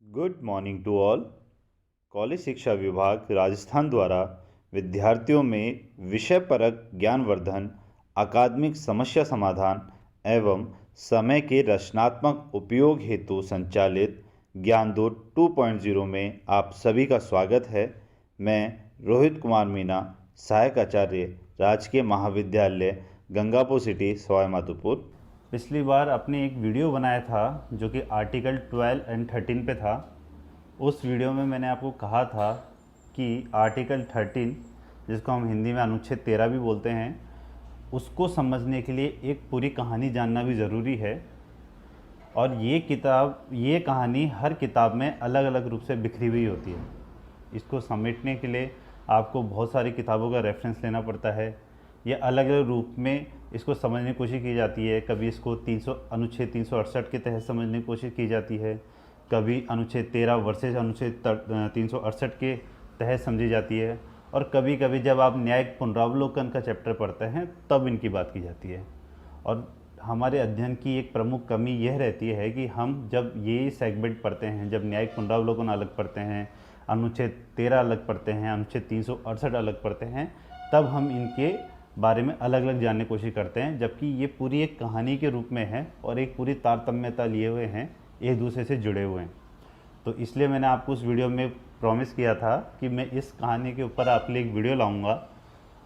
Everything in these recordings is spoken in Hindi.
Good morning to all. College शिक्षा विभाग राजस्थान द्वारा विद्यार्थियों में विषय परक ज्ञानवर्धन, अकादमिक समस्या समाधान एवं समय के रचनात्मक उपयोग हेतु संचालित ज्ञानदूत 2.0 में आप सभी का स्वागत है। मैं रोहित कुमार मीना, सहायक आचार्य, राजकीय महाविद्यालय गंगापुर सिटी, सवाई माधोपुर। पिछली बार आपने एक वीडियो बनाया था जो कि आर्टिकल 12 एंड 13 पे था। उस वीडियो में मैंने आपको कहा था कि आर्टिकल 13, जिसको हम हिंदी में अनुच्छेद 13 भी बोलते हैं, उसको समझने के लिए एक पूरी कहानी जानना भी ज़रूरी है। और ये कहानी हर किताब में अलग अलग रूप से बिखरी हुई होती है। इसको समेटने के लिए आपको बहुत सारी किताबों का रेफरेंस लेना पड़ता है। ये अलग अलग रूप में इसको समझने की कोशिश की जाती है। कभी इसको अनुच्छेद 368 के तहत समझने की कोशिश की जाती है, कभी अनुच्छेद 13 वर्सेज अनुच्छेद 368 के तहत समझी जाती है, और कभी कभी जब आप न्यायिक पुनरावलोकन का चैप्टर पढ़ते हैं तब इनकी बात की जाती है। और हमारे अध्ययन की एक प्रमुख कमी यह रहती है कि हम जब ये सेगमेंट पढ़ते हैं, जब न्यायिक पुनरावलोकन अलग पढ़ते हैं, अनुच्छेद 13 अलग पढ़ते हैं, अनुच्छेद 368 अलग पढ़ते हैं, तब हम इनके बारे में अलग अलग जानने की कोशिश करते हैं, जबकि ये पूरी एक कहानी के रूप में है और एक पूरी तारतम्यता लिए हुए हैं, एक दूसरे से जुड़े हुए हैं। तो इसलिए मैंने आपको उस वीडियो में प्रॉमिस किया था कि मैं इस कहानी के ऊपर आपके लिए एक वीडियो लाऊंगा।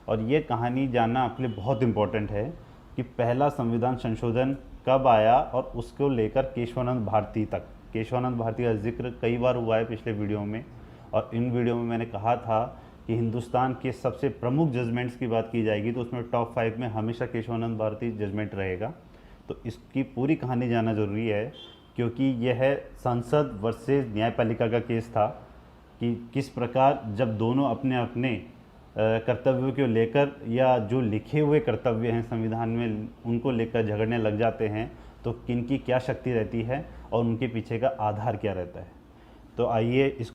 और ये कहानी जानना आपके लिए बहुत इम्पोर्टेंट है कि पहला संविधान संशोधन कब आया और उसको लेकर केशवानंद भारती तक। केशवानंद भारती का जिक्र कई बार हुआ है पिछले वीडियो में, और इन वीडियो में मैंने कहा था कि हिंदुस्तान के सबसे प्रमुख जजमेंट्स की बात की जाएगी तो उसमें टॉप 5 में हमेशा केशवानंद भारती जजमेंट रहेगा। तो इसकी पूरी कहानी जानना ज़रूरी है, क्योंकि यह संसद वर्सेस न्यायपालिका का केस था कि किस प्रकार जब दोनों अपने अपने कर्तव्यों को लेकर, या जो लिखे हुए कर्तव्य हैं संविधान में, उनको लेकर झगड़ने लग जाते हैं, तो किन की क्या शक्ति रहती है और उनके पीछे का आधार क्या रहता है। तो आइए, इस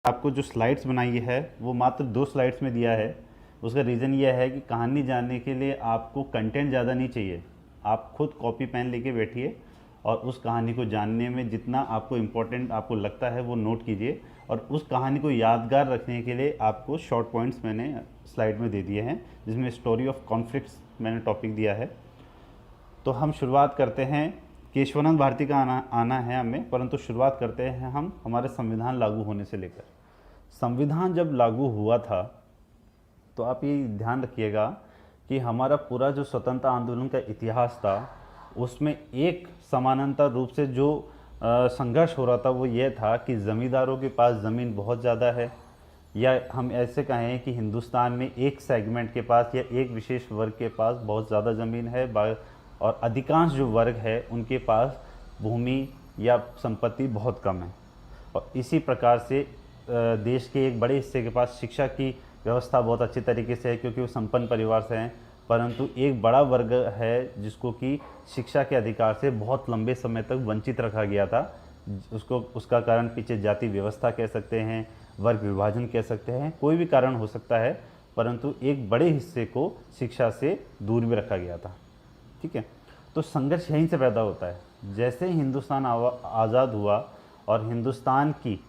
आपको जो स्लाइड्स बनाई है वो मात्र 2 स्लाइड्स में दिया है। उसका रीज़न ये है कि कहानी जानने के लिए आपको कंटेंट ज़्यादा नहीं चाहिए। आप खुद कॉपी पेन लेके बैठिए और उस कहानी को जानने में जितना आपको इम्पोर्टेंट आपको लगता है वो नोट कीजिए, और उस कहानी को यादगार रखने के लिए आपको शॉर्ट पॉइंट्स मैंने स्लाइड में दे दिए हैं, जिसमें स्टोरी ऑफ कॉन्फ्लिक्ट्स मैंने टॉपिक दिया है। तो हम शुरुआत करते हैं। केशवानंद भारती का आना है हमें, परंतु शुरुआत करते हैं हम हमारे संविधान लागू होने से लेकर। संविधान जब लागू हुआ था तो आप ये ध्यान रखिएगा कि हमारा पूरा जो स्वतंत्रता आंदोलन का इतिहास था उसमें एक समानांतर रूप से जो संघर्ष हो रहा था वो ये था कि ज़मींदारों के पास ज़मीन बहुत ज़्यादा है, या हम ऐसे कहें कि हिंदुस्तान में एक सेगमेंट के पास या एक विशेष वर्ग के पास बहुत ज़्यादा ज़मीन है, और अधिकांश जो वर्ग है उनके पास भूमि या संपत्ति बहुत कम है। और इसी प्रकार से देश के एक बड़े हिस्से के पास शिक्षा की व्यवस्था बहुत अच्छी तरीके से है, क्योंकि वो संपन्न परिवार से हैं, परंतु एक बड़ा वर्ग है जिसको कि शिक्षा के अधिकार से बहुत लंबे समय तक वंचित रखा गया था। उसका कारण पीछे जाति व्यवस्था कह सकते हैं, वर्ग विभाजन कह सकते हैं, कोई भी कारण हो सकता है, परंतु एक बड़े हिस्से को शिक्षा से दूर भी रखा गया था। ठीक है, तो संघर्ष यहीं से पैदा होता है। जैसे ही हिंदुस्तान आज़ाद हुआ और हिंदुस्तान की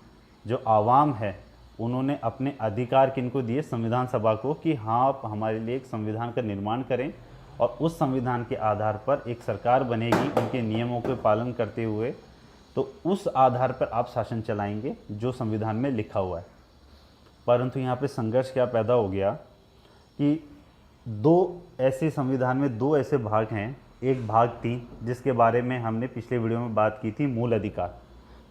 जो आवाम है उन्होंने अपने अधिकार किनको दिए, संविधान सभा को, कि हाँ आप हमारे लिए एक संविधान का निर्माण करें और उस संविधान के आधार पर एक सरकार बनेगी उनके नियमों के पालन करते हुए, तो उस आधार पर आप शासन चलाएंगे जो संविधान में लिखा हुआ है। परंतु यहाँ पे संघर्ष क्या पैदा हो गया कि संविधान में दो ऐसे भाग हैं। एक भाग 3 जिसके बारे में हमने पिछले वीडियो में बात की थी, मूल अधिकार,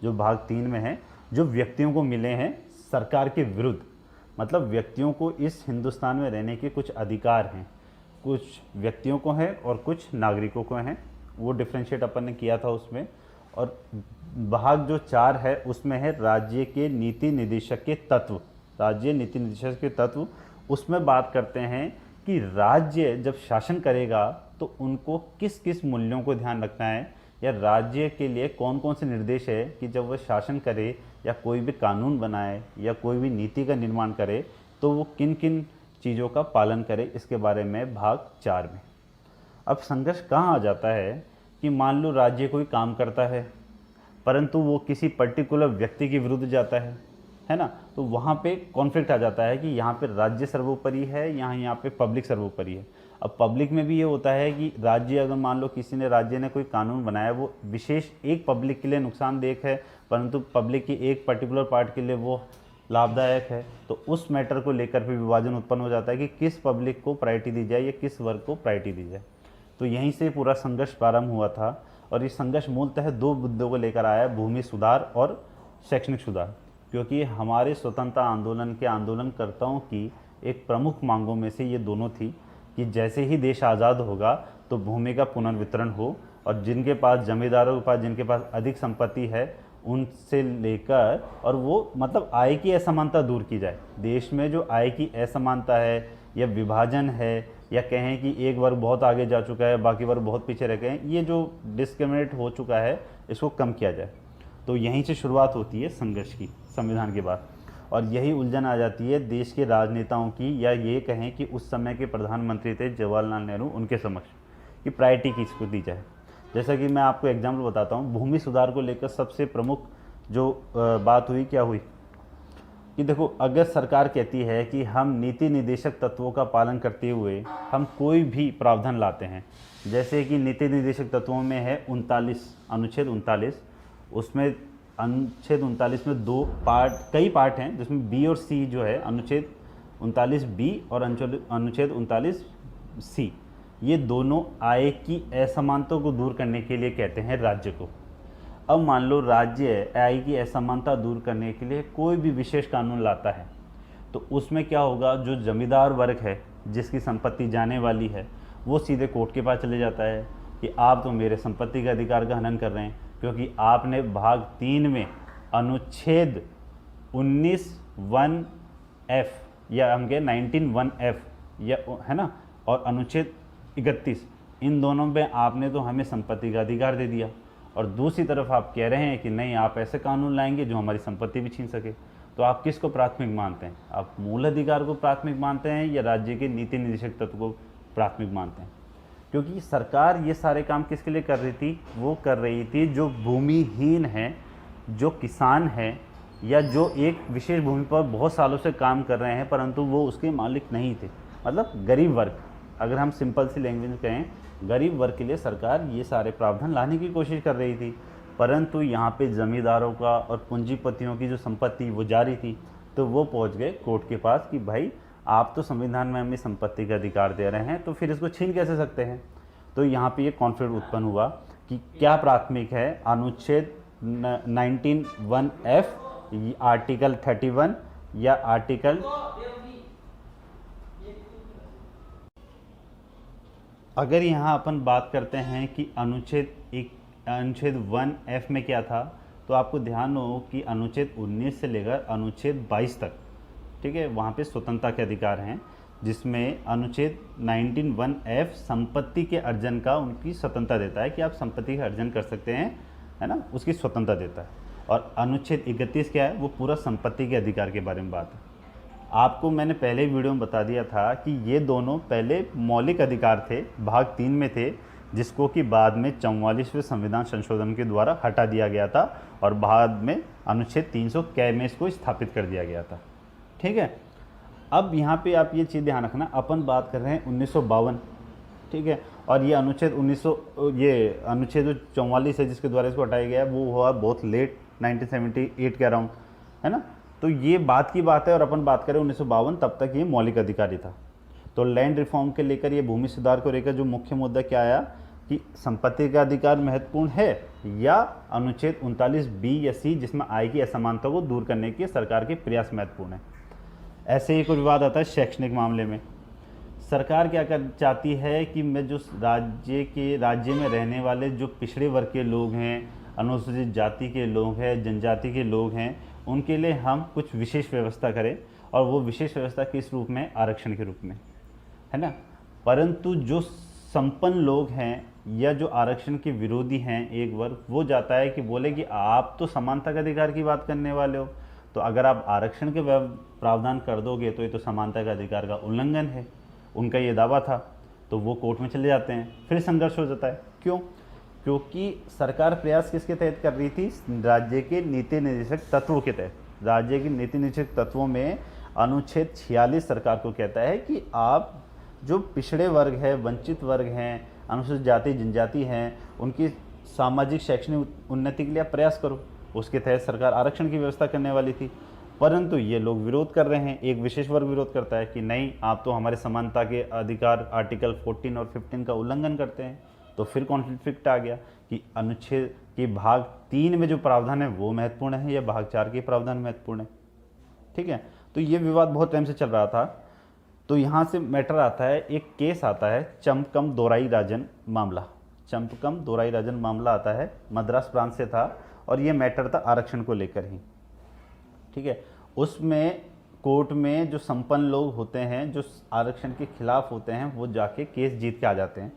जो भाग 3 में है, जो व्यक्तियों को मिले हैं सरकार के विरुद्ध। मतलब व्यक्तियों को इस हिंदुस्तान में रहने के कुछ अधिकार हैं, कुछ व्यक्तियों को हैं और कुछ नागरिकों को हैं। वो डिफ्रेंशिएट अपन ने किया था उसमें। और भाग जो 4 है उसमें है राज्य के नीति निर्देशक के तत्व। राज्य नीति निर्देशक के तत्व, उसमें बात करते हैं कि राज्य जब शासन करेगा तो उनको किस किस मूल्यों को ध्यान रखना है, या राज्य के लिए कौन कौन से निर्देश है कि जब वह शासन करे या कोई भी कानून बनाए या कोई भी नीति का निर्माण करे तो वो किन किन चीज़ों का पालन करे, इसके बारे में भाग 4 में। अब संघर्ष कहाँ आ जाता है कि मान लो राज्य कोई काम करता है, परंतु वो किसी पर्टिकुलर व्यक्ति के विरुद्ध जाता है ना, तो वहाँ पे कॉन्फ्लिक्ट आ जाता है कि यहाँ पे राज्य सर्वोपरि है, यहाँ पे पब्लिक सर्वोपरि है। अब पब्लिक में भी ये होता है कि राज्य, अगर मान लो किसी ने, राज्य ने कोई कानून बनाया, वो विशेष एक पब्लिक के लिए नुकसानदेह है, परंतु पब्लिक की एक पर्टिकुलर पार्ट के लिए वो लाभदायक है, तो उस मैटर को लेकर भी विभाजन उत्पन्न हो जाता है कि किस पब्लिक को प्रायोरिटी दी जाए या किस वर्ग को प्रायोरिटी दी जाए। तो यहीं से पूरा संघर्ष प्रारंभ हुआ था, और ये संघर्ष मूलतः दो मुद्दों को लेकर आया है, भूमि सुधार और शैक्षणिक सुधार। क्योंकि हमारे स्वतंत्रता आंदोलन के आंदोलनकर्ताओं की एक प्रमुख मांगों में से ये दोनों थी कि जैसे ही देश आज़ाद होगा तो भूमि का पुनर्वितरण हो, और जिनके पास, जमींदारों के पास जिनके पास अधिक संपत्ति है, उनसे लेकर, और वो मतलब आय की असमानता दूर की जाए। देश में जो आय की असमानता है या विभाजन है, या कहें कि एक वर्ग बहुत आगे जा चुका है, बाकी वर्ग बहुत पीछे रह गए हैं, ये जो डिस्क्रिमिनेट हो चुका है, इसको कम किया जाए। तो यहीं से शुरुआत होती है संघर्ष की, संविधान के बाद। और यही उलझन आ जाती है देश के राजनेताओं की, या ये कहें कि उस समय के प्रधानमंत्री थे जवाहरलाल नेहरू, उनके समक्ष, कि प्रायोरिटी किसको दी जाए। जैसा कि मैं आपको एग्जाम्पल बताता हूँ, भूमि सुधार को लेकर सबसे प्रमुख जो बात हुई, क्या हुई कि देखो, अगर सरकार कहती है कि हम नीति निर्देशक तत्वों का पालन करते हुए हम कोई भी प्रावधान लाते हैं, जैसे कि नीति निर्देशक तत्वों में है 39, अनुच्छेद 39, उसमें अनुच्छेद 39 में कई पार्ट हैं, जिसमें बी और सी जो है, अनुच्छेद 39 बी और अनुच्छेद 39 सी, ये दोनों आय की असमानता को दूर करने के लिए कहते हैं राज्य को। अब मान लो राज्य आय की असमानता दूर करने के लिए कोई भी विशेष कानून लाता है, तो उसमें क्या होगा, जो जमींदार वर्ग है, जिसकी संपत्ति जाने वाली है, वो सीधे कोर्ट के पास चले जाता है कि आप तो मेरे संपत्ति के अधिकार का हनन कर रहे हैं, क्योंकि आपने भाग 3 में अनुच्छेद 19(1)(f) या हम कहें 19(1)(f) या, है ना, और अनुच्छेद 31, इन दोनों में आपने तो हमें संपत्ति का अधिकार दे दिया, और दूसरी तरफ आप कह रहे हैं कि नहीं, आप ऐसे कानून लाएंगे जो हमारी संपत्ति भी छीन सके। तो आप किसको प्राथमिक मानते हैं? आप मूल अधिकार को प्राथमिक मानते हैं या राज्य के नीति निर्देशक तत्व को प्राथमिक मानते हैं? क्योंकि सरकार ये सारे काम किसके लिए कर रही थी? वो कर रही थी जो भूमिहीन हैं, जो किसान हैं, या जो एक विशेष भूमि पर बहुत सालों से काम कर रहे हैं परंतु वो उसके मालिक नहीं थे, मतलब गरीब वर्ग। अगर हम सिंपल सी लैंग्वेज में कहें, गरीब वर्ग के लिए सरकार ये सारे प्रावधान लाने की कोशिश कर रही थी, परंतु यहाँ पे ज़मींदारों का और पूंजीपतियों की जो संपत्ति वो जारी थी, तो वो पहुँच गए कोर्ट के पास कि भाई आप तो संविधान में हमें संपत्ति का अधिकार दे रहे हैं, तो फिर इसको छीन कैसे सकते हैं? तो यहाँ पे ये कॉन्फ्लिक्ट उत्पन्न हुआ कि क्या प्राथमिक है, अनुच्छेद 19(1)(f), आर्टिकल 31 या आर्टिकल, अगर यहाँ अपन बात करते हैं कि अनुच्छेद 1(f) में क्या था, तो आपको ध्यान हो कि अनुच्छेद 19 से लेकर अनुच्छेद 22 तक, ठीक है, वहाँ पे स्वतंत्रता के अधिकार हैं, जिसमें अनुच्छेद 19(1)(f) संपत्ति के अर्जन का उनकी स्वतंत्रता देता है कि आप संपत्ति का अर्जन कर सकते हैं, है ना, उसकी स्वतंत्रता देता है। और अनुच्छेद 31 क्या है? वो पूरा संपत्ति के अधिकार के बारे में बात है। आपको मैंने पहले वीडियो में बता दिया था कि ये दोनों पहले मौलिक अधिकार थे, भाग 3 में थे, जिसको कि बाद में 44वें संविधान संशोधन के द्वारा हटा दिया गया था, और बाद में अनुच्छेद 300 कै में इसको स्थापित कर दिया गया था। ठीक है, अब यहाँ पे आप ये चीज़ ध्यान रखना, अपन बात कर रहे हैं 1952, ठीक है, और ये अनुच्छेद 44 है जिसके द्वारा इसको हटाया गया है, वो हुआ बहुत लेट 1978 के अराउंड, है ना। तो ये बात की बात है, और अपन बात करें 1952, तब तक ये मौलिक अधिकार ही था। तो लैंड रिफॉर्म के लेकर, ये भूमि सुधार को लेकर जो मुख्य मुद्दा क्या आया कि संपत्ति का अधिकार महत्वपूर्ण है या अनुच्छेद 39 बी या सी, जिसमें आय की असमानता को दूर करने के सरकार के प्रयास महत्वपूर्ण है। ऐसे ही कोई विवाद आता है शैक्षणिक मामले में। सरकार क्या कर चाहती है कि मैं जो राज्य में रहने वाले जो पिछड़े वर्ग के लोग हैं, अनुसूचित जाति के लोग हैं, जनजाति के लोग हैं, उनके लिए हम कुछ विशेष व्यवस्था करें, और वो विशेष व्यवस्था किस रूप में? आरक्षण के रूप में, है ना। परंतु जो संपन्न लोग हैं या जो आरक्षण के विरोधी हैं एक वर्ग, वो जाता है कि बोले कि आप तो समानता का अधिकार की बात करने वाले हो, तो अगर आप आरक्षण के प्रावधान कर दोगे तो ये तो समानता का अधिकार का उल्लंघन है। उनका ये दावा था, तो वो कोर्ट में चले जाते हैं, फिर संघर्ष हो जाता है। क्यों? क्योंकि सरकार प्रयास किसके तहत कर रही थी? राज्य के नीति निर्देशक तत्वों के तहत। राज्य के नीति निर्देशक तत्वों में अनुच्छेद 46 सरकार को कहता है कि आप जो पिछड़े वर्ग है, वंचित वर्ग हैं, अनुसूचित जाति जनजाति हैं, उनकी सामाजिक शैक्षणिक उन्नति के लिए आप प्रयास करो। उसके तहत सरकार आरक्षण की व्यवस्था करने वाली थी, परंतु ये लोग विरोध कर रहे हैं। एक विशेष वर्ग विरोध करता है कि नहीं, आप तो हमारे समानता के अधिकार आर्टिकल 14 और 15 का उल्लंघन करते हैं। तो फिर कॉन्फ्लिक्ट आ गया कि अनुच्छेद के भाग 3 में जो प्रावधान है वो महत्वपूर्ण है या भाग 4 के प्रावधान महत्वपूर्ण है। ठीक है, तो ये विवाद बहुत टाइम से चल रहा था। तो यहाँ से मैटर आता है, एक केस आता है चंपकम दोराई राजन मामला। चंपकम दोराई राजन मामला आता है, मद्रास प्रांत से था और ये मैटर था आरक्षण को लेकर ही। ठीक है, उसमें कोर्ट में जो संपन्न लोग होते हैं, जो आरक्षण के खिलाफ होते हैं, वो जाके केस जीत के आ जाते हैं।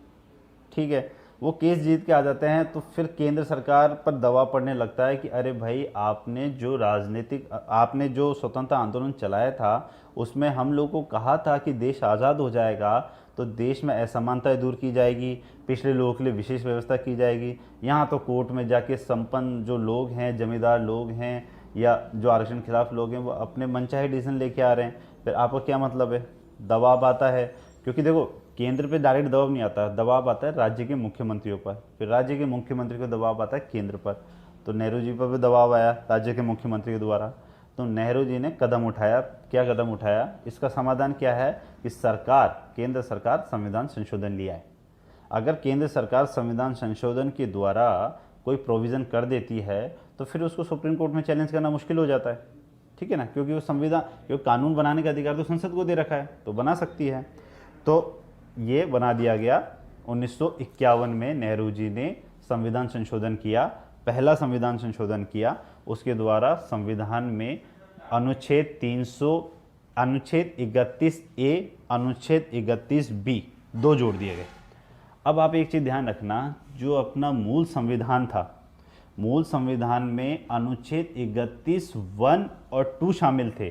ठीक है, वो केस जीत के आ जाते हैं तो फिर केंद्र सरकार पर दबाव पड़ने लगता है कि अरे भाई, आपने जो स्वतंत्रता आंदोलन चलाया था उसमें हम लोगों को कहा था कि देश आज़ाद हो जाएगा तो देश में असमानताएं दूर की जाएगी, पिछड़े लोगों के लिए विशेष व्यवस्था की जाएगी। यहाँ तो कोर्ट में जाके संपन्न जो लोग हैं, जमींदार लोग हैं या जो आरक्षण के खिलाफ लोग हैं, वो अपने मनचाहे डिसीजन लेके आ रहे हैं। फिर आपको क्या मतलब है? दबाव आता है, क्योंकि देखो केंद्र पे डायरेक्ट दबाव नहीं आता, दबाव आता है राज्य के मुख्यमंत्रियों पर, फिर राज्य के मुख्यमंत्री को दबाव आता है केंद्र पर। तो नेहरू जी पर भी दबाव आया राज्य के मुख्यमंत्री के द्वारा, तो नेहरू जी ने कदम उठाया। क्या कदम उठाया? इसका समाधान क्या है कि केंद्र सरकार संविधान संशोधन लिया है। अगर केंद्र सरकार संविधान संशोधन के द्वारा कोई प्रोविज़न कर देती है तो फिर उसको सुप्रीम कोर्ट में चैलेंज करना मुश्किल हो जाता है। ठीक है ना, क्योंकि वो क्योंकि कानून बनाने का अधिकार तो संसद को दे रखा है, तो बना सकती है। तो ये बना दिया गया 1951 में। नेहरू जी ने संविधान संशोधन किया, पहला संविधान संशोधन किया। उसके द्वारा संविधान में अनुच्छेद 31A, अनुच्छेद 31B 2 जोड़ दिए गए। अब आप एक चीज़ ध्यान रखना, जो अपना मूल संविधान था, मूल संविधान में अनुच्छेद 31(1) और 2 शामिल थे।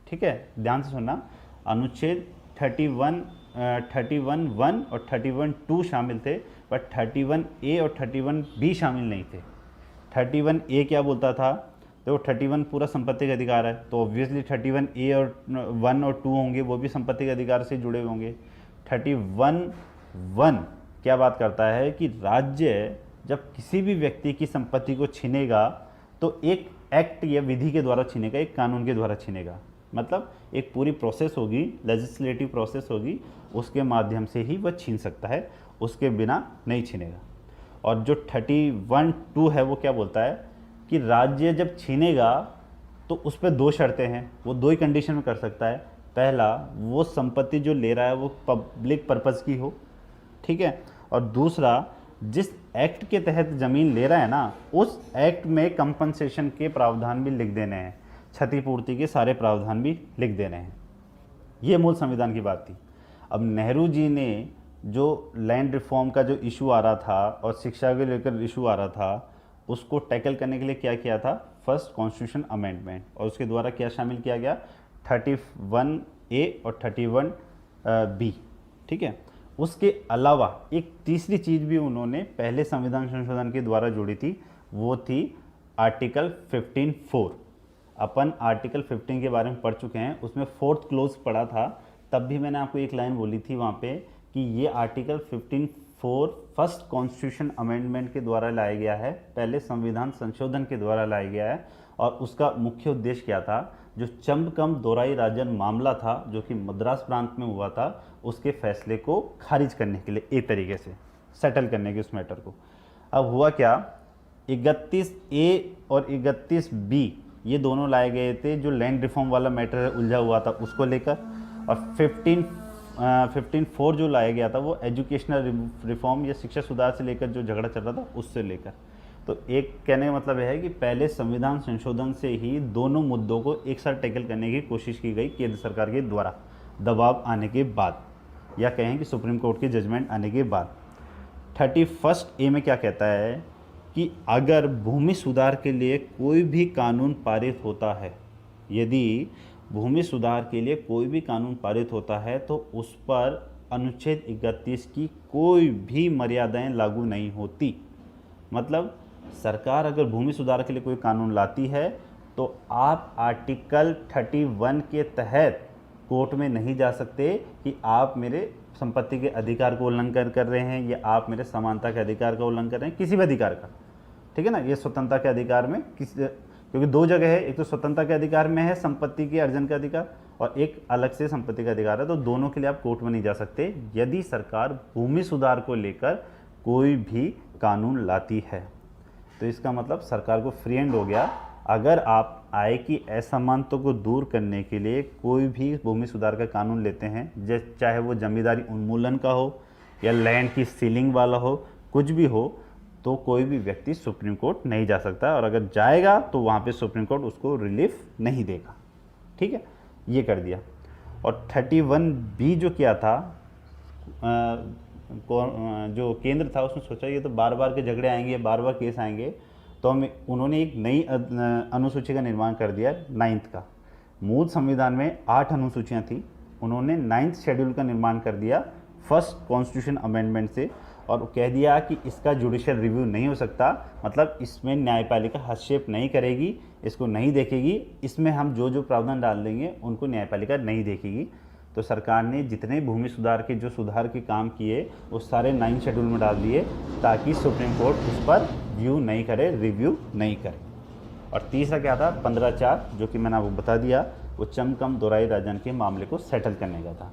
ठीक है, ध्यान से सुनना, अनुच्छेद 31(1) और 31(2) शामिल थे, पर 31A और 31B शामिल नहीं थे। 31A क्या बोलता था? तो 31 पूरा संपत्ति का अधिकार है, तो ऑब्वियसली 31A और 1 और 2 होंगे, वो भी संपत्ति के अधिकार से जुड़े होंगे। 31(1) क्या बात करता है कि राज्य जब किसी भी व्यक्ति की संपत्ति को छीनेगा तो एक एक्ट या विधि के द्वारा छीनेगा, एक कानून के द्वारा छीनेगा। मतलब एक पूरी प्रोसेस होगी, लेजिस्लेटिव प्रोसेस होगी, उसके माध्यम से ही वह छीन सकता है, उसके बिना नहीं छीनेगा। और जो 31(2) है वो क्या बोलता है कि राज्य जब छीनेगा तो उस पर 2 शर्तें हैं, वो 2 ही कंडीशन में कर सकता है। पहला, वो संपत्ति जो ले रहा है वो पब्लिक पर्पज़ की हो। ठीक है, और दूसरा, जिस एक्ट के तहत ज़मीन ले रहा है ना, उस एक्ट में कंपनसेशन के प्रावधान भी लिख देने हैं, क्षतिपूर्ति के सारे प्रावधान भी लिख देने हैं। ये मूल संविधान की बात थी। अब नेहरू जी ने जो लैंड रिफॉर्म का जो इशू आ रहा था और शिक्षा को लेकर इशू आ रहा था, उसको टैकल करने के लिए क्या किया था? फर्स्ट कॉन्स्टिट्यूशन अमेंडमेंट, और उसके द्वारा क्या शामिल किया गया? 31A और 31B। ठीक है, उसके अलावा एक तीसरी चीज़ भी उन्होंने पहले संविधान संशोधन के द्वारा जोड़ी थी, वो थी आर्टिकल 15(4). अपन आर्टिकल 15 के बारे में पढ़ चुके हैं, उसमें 4th क्लोज पढ़ा था, तब भी मैंने आपको एक लाइन बोली थी वहाँ पे कि ये आर्टिकल 15(4) फर्स्ट कॉन्स्टिट्यूशन अमेंडमेंट के द्वारा लाया गया है, पहले संविधान संशोधन के द्वारा लाया गया है। और उसका मुख्य उद्देश्य क्या था? जो चंपकम दोराई राजन मामला था, जो कि मद्रास प्रांत में हुआ था, उसके फैसले को खारिज करने के लिए, एक तरीके से सेटल करने के उस मैटर को। अब हुआ क्या? 31A और 31B ये दोनों लाए गए थे, जो लैंड रिफॉर्म वाला मैटर उलझा हुआ था उसको लेकर, और 15(4) जो लाया गया था वो एजुकेशनल रिफॉर्म या शिक्षा सुधार से लेकर जो झगड़ा चल रहा था उससे लेकर। तो एक कहने का मतलब है कि पहले संविधान संशोधन से ही दोनों मुद्दों को एक साथ टैकल करने की कोशिश की गई केंद्र सरकार के द्वारा, दबाव आने के बाद, या कहें कि सुप्रीम कोर्ट की जजमेंट आने के बाद। 31A में क्या कहता है कि अगर भूमि सुधार के लिए कोई भी कानून पारित होता है, यदि भूमि सुधार के लिए कोई भी कानून पारित होता है तो उस पर अनुच्छेद 31 की कोई भी मर्यादाएं लागू नहीं होती। मतलब सरकार अगर भूमि सुधार के लिए कोई कानून लाती है तो आप आर्टिकल 31 के तहत कोर्ट में नहीं जा सकते कि आप मेरे संपत्ति के अधिकार को उल्लंघन कर रहे हैं या आप मेरे समानता के अधिकार का उल्लंघन कर रहे हैं, किसी भी अधिकार का, ठीक है ना। ये स्वतंत्रता के अधिकार में क्योंकि दो जगह है, एक तो स्वतंत्रता के अधिकार में है संपत्ति के अर्जन का अधिकार और एक अलग से संपत्ति का अधिकार है, तो दोनों के लिए आप कोर्ट में नहीं जा सकते यदि सरकार भूमि सुधार को लेकर कोई भी कानून लाती है। तो इसका मतलब सरकार को फ्री हैंड हो गया। अगर आप आय की असमानता को दूर करने के लिए कोई भी भूमि सुधार का कानून लेते हैं, चाहे वो जमींदारी उन्मूलन का हो या लैंड की सीलिंग वाला हो, कुछ भी हो, तो कोई भी व्यक्ति सुप्रीम कोर्ट नहीं जा सकता, और अगर जाएगा तो वहाँ पे सुप्रीम कोर्ट उसको रिलीफ नहीं देगा। ठीक है, ये कर दिया। और 31B जो किया था, जो केंद्र था उसने सोचा ये तो बार बार के झगड़े आएंगे, बार बार केस आएंगे, तो उन्होंने एक नई अनुसूची का निर्माण कर दिया 9th का। मूल संविधान में 8 अनुसूचियाँ थी, उन्होंने 9th शेड्यूल का निर्माण कर दिया फर्स्ट कॉन्स्टिट्यूशन अमेंडमेंट से, और कह दिया कि इसका जुडिशियल रिव्यू नहीं हो सकता, मतलब इसमें न्यायपालिका हस्तक्षेप नहीं करेगी, इसको नहीं देखेगी, इसमें हम जो जो प्रावधान डाल देंगे उनको न्यायपालिका नहीं देखेगी। तो सरकार ने जितने भूमि सुधार के जो सुधार के काम किए वो सारे 9 शेड्यूल में डाल दिए ताकि सुप्रीम कोर्ट उस पर व्यू नहीं करे, रिव्यू नहीं करे। और तीसरा क्या था, 15(4), जो कि मैंने आपको बता दिया, वो चमकम दोराई राजन के मामले को सेटल करने का था।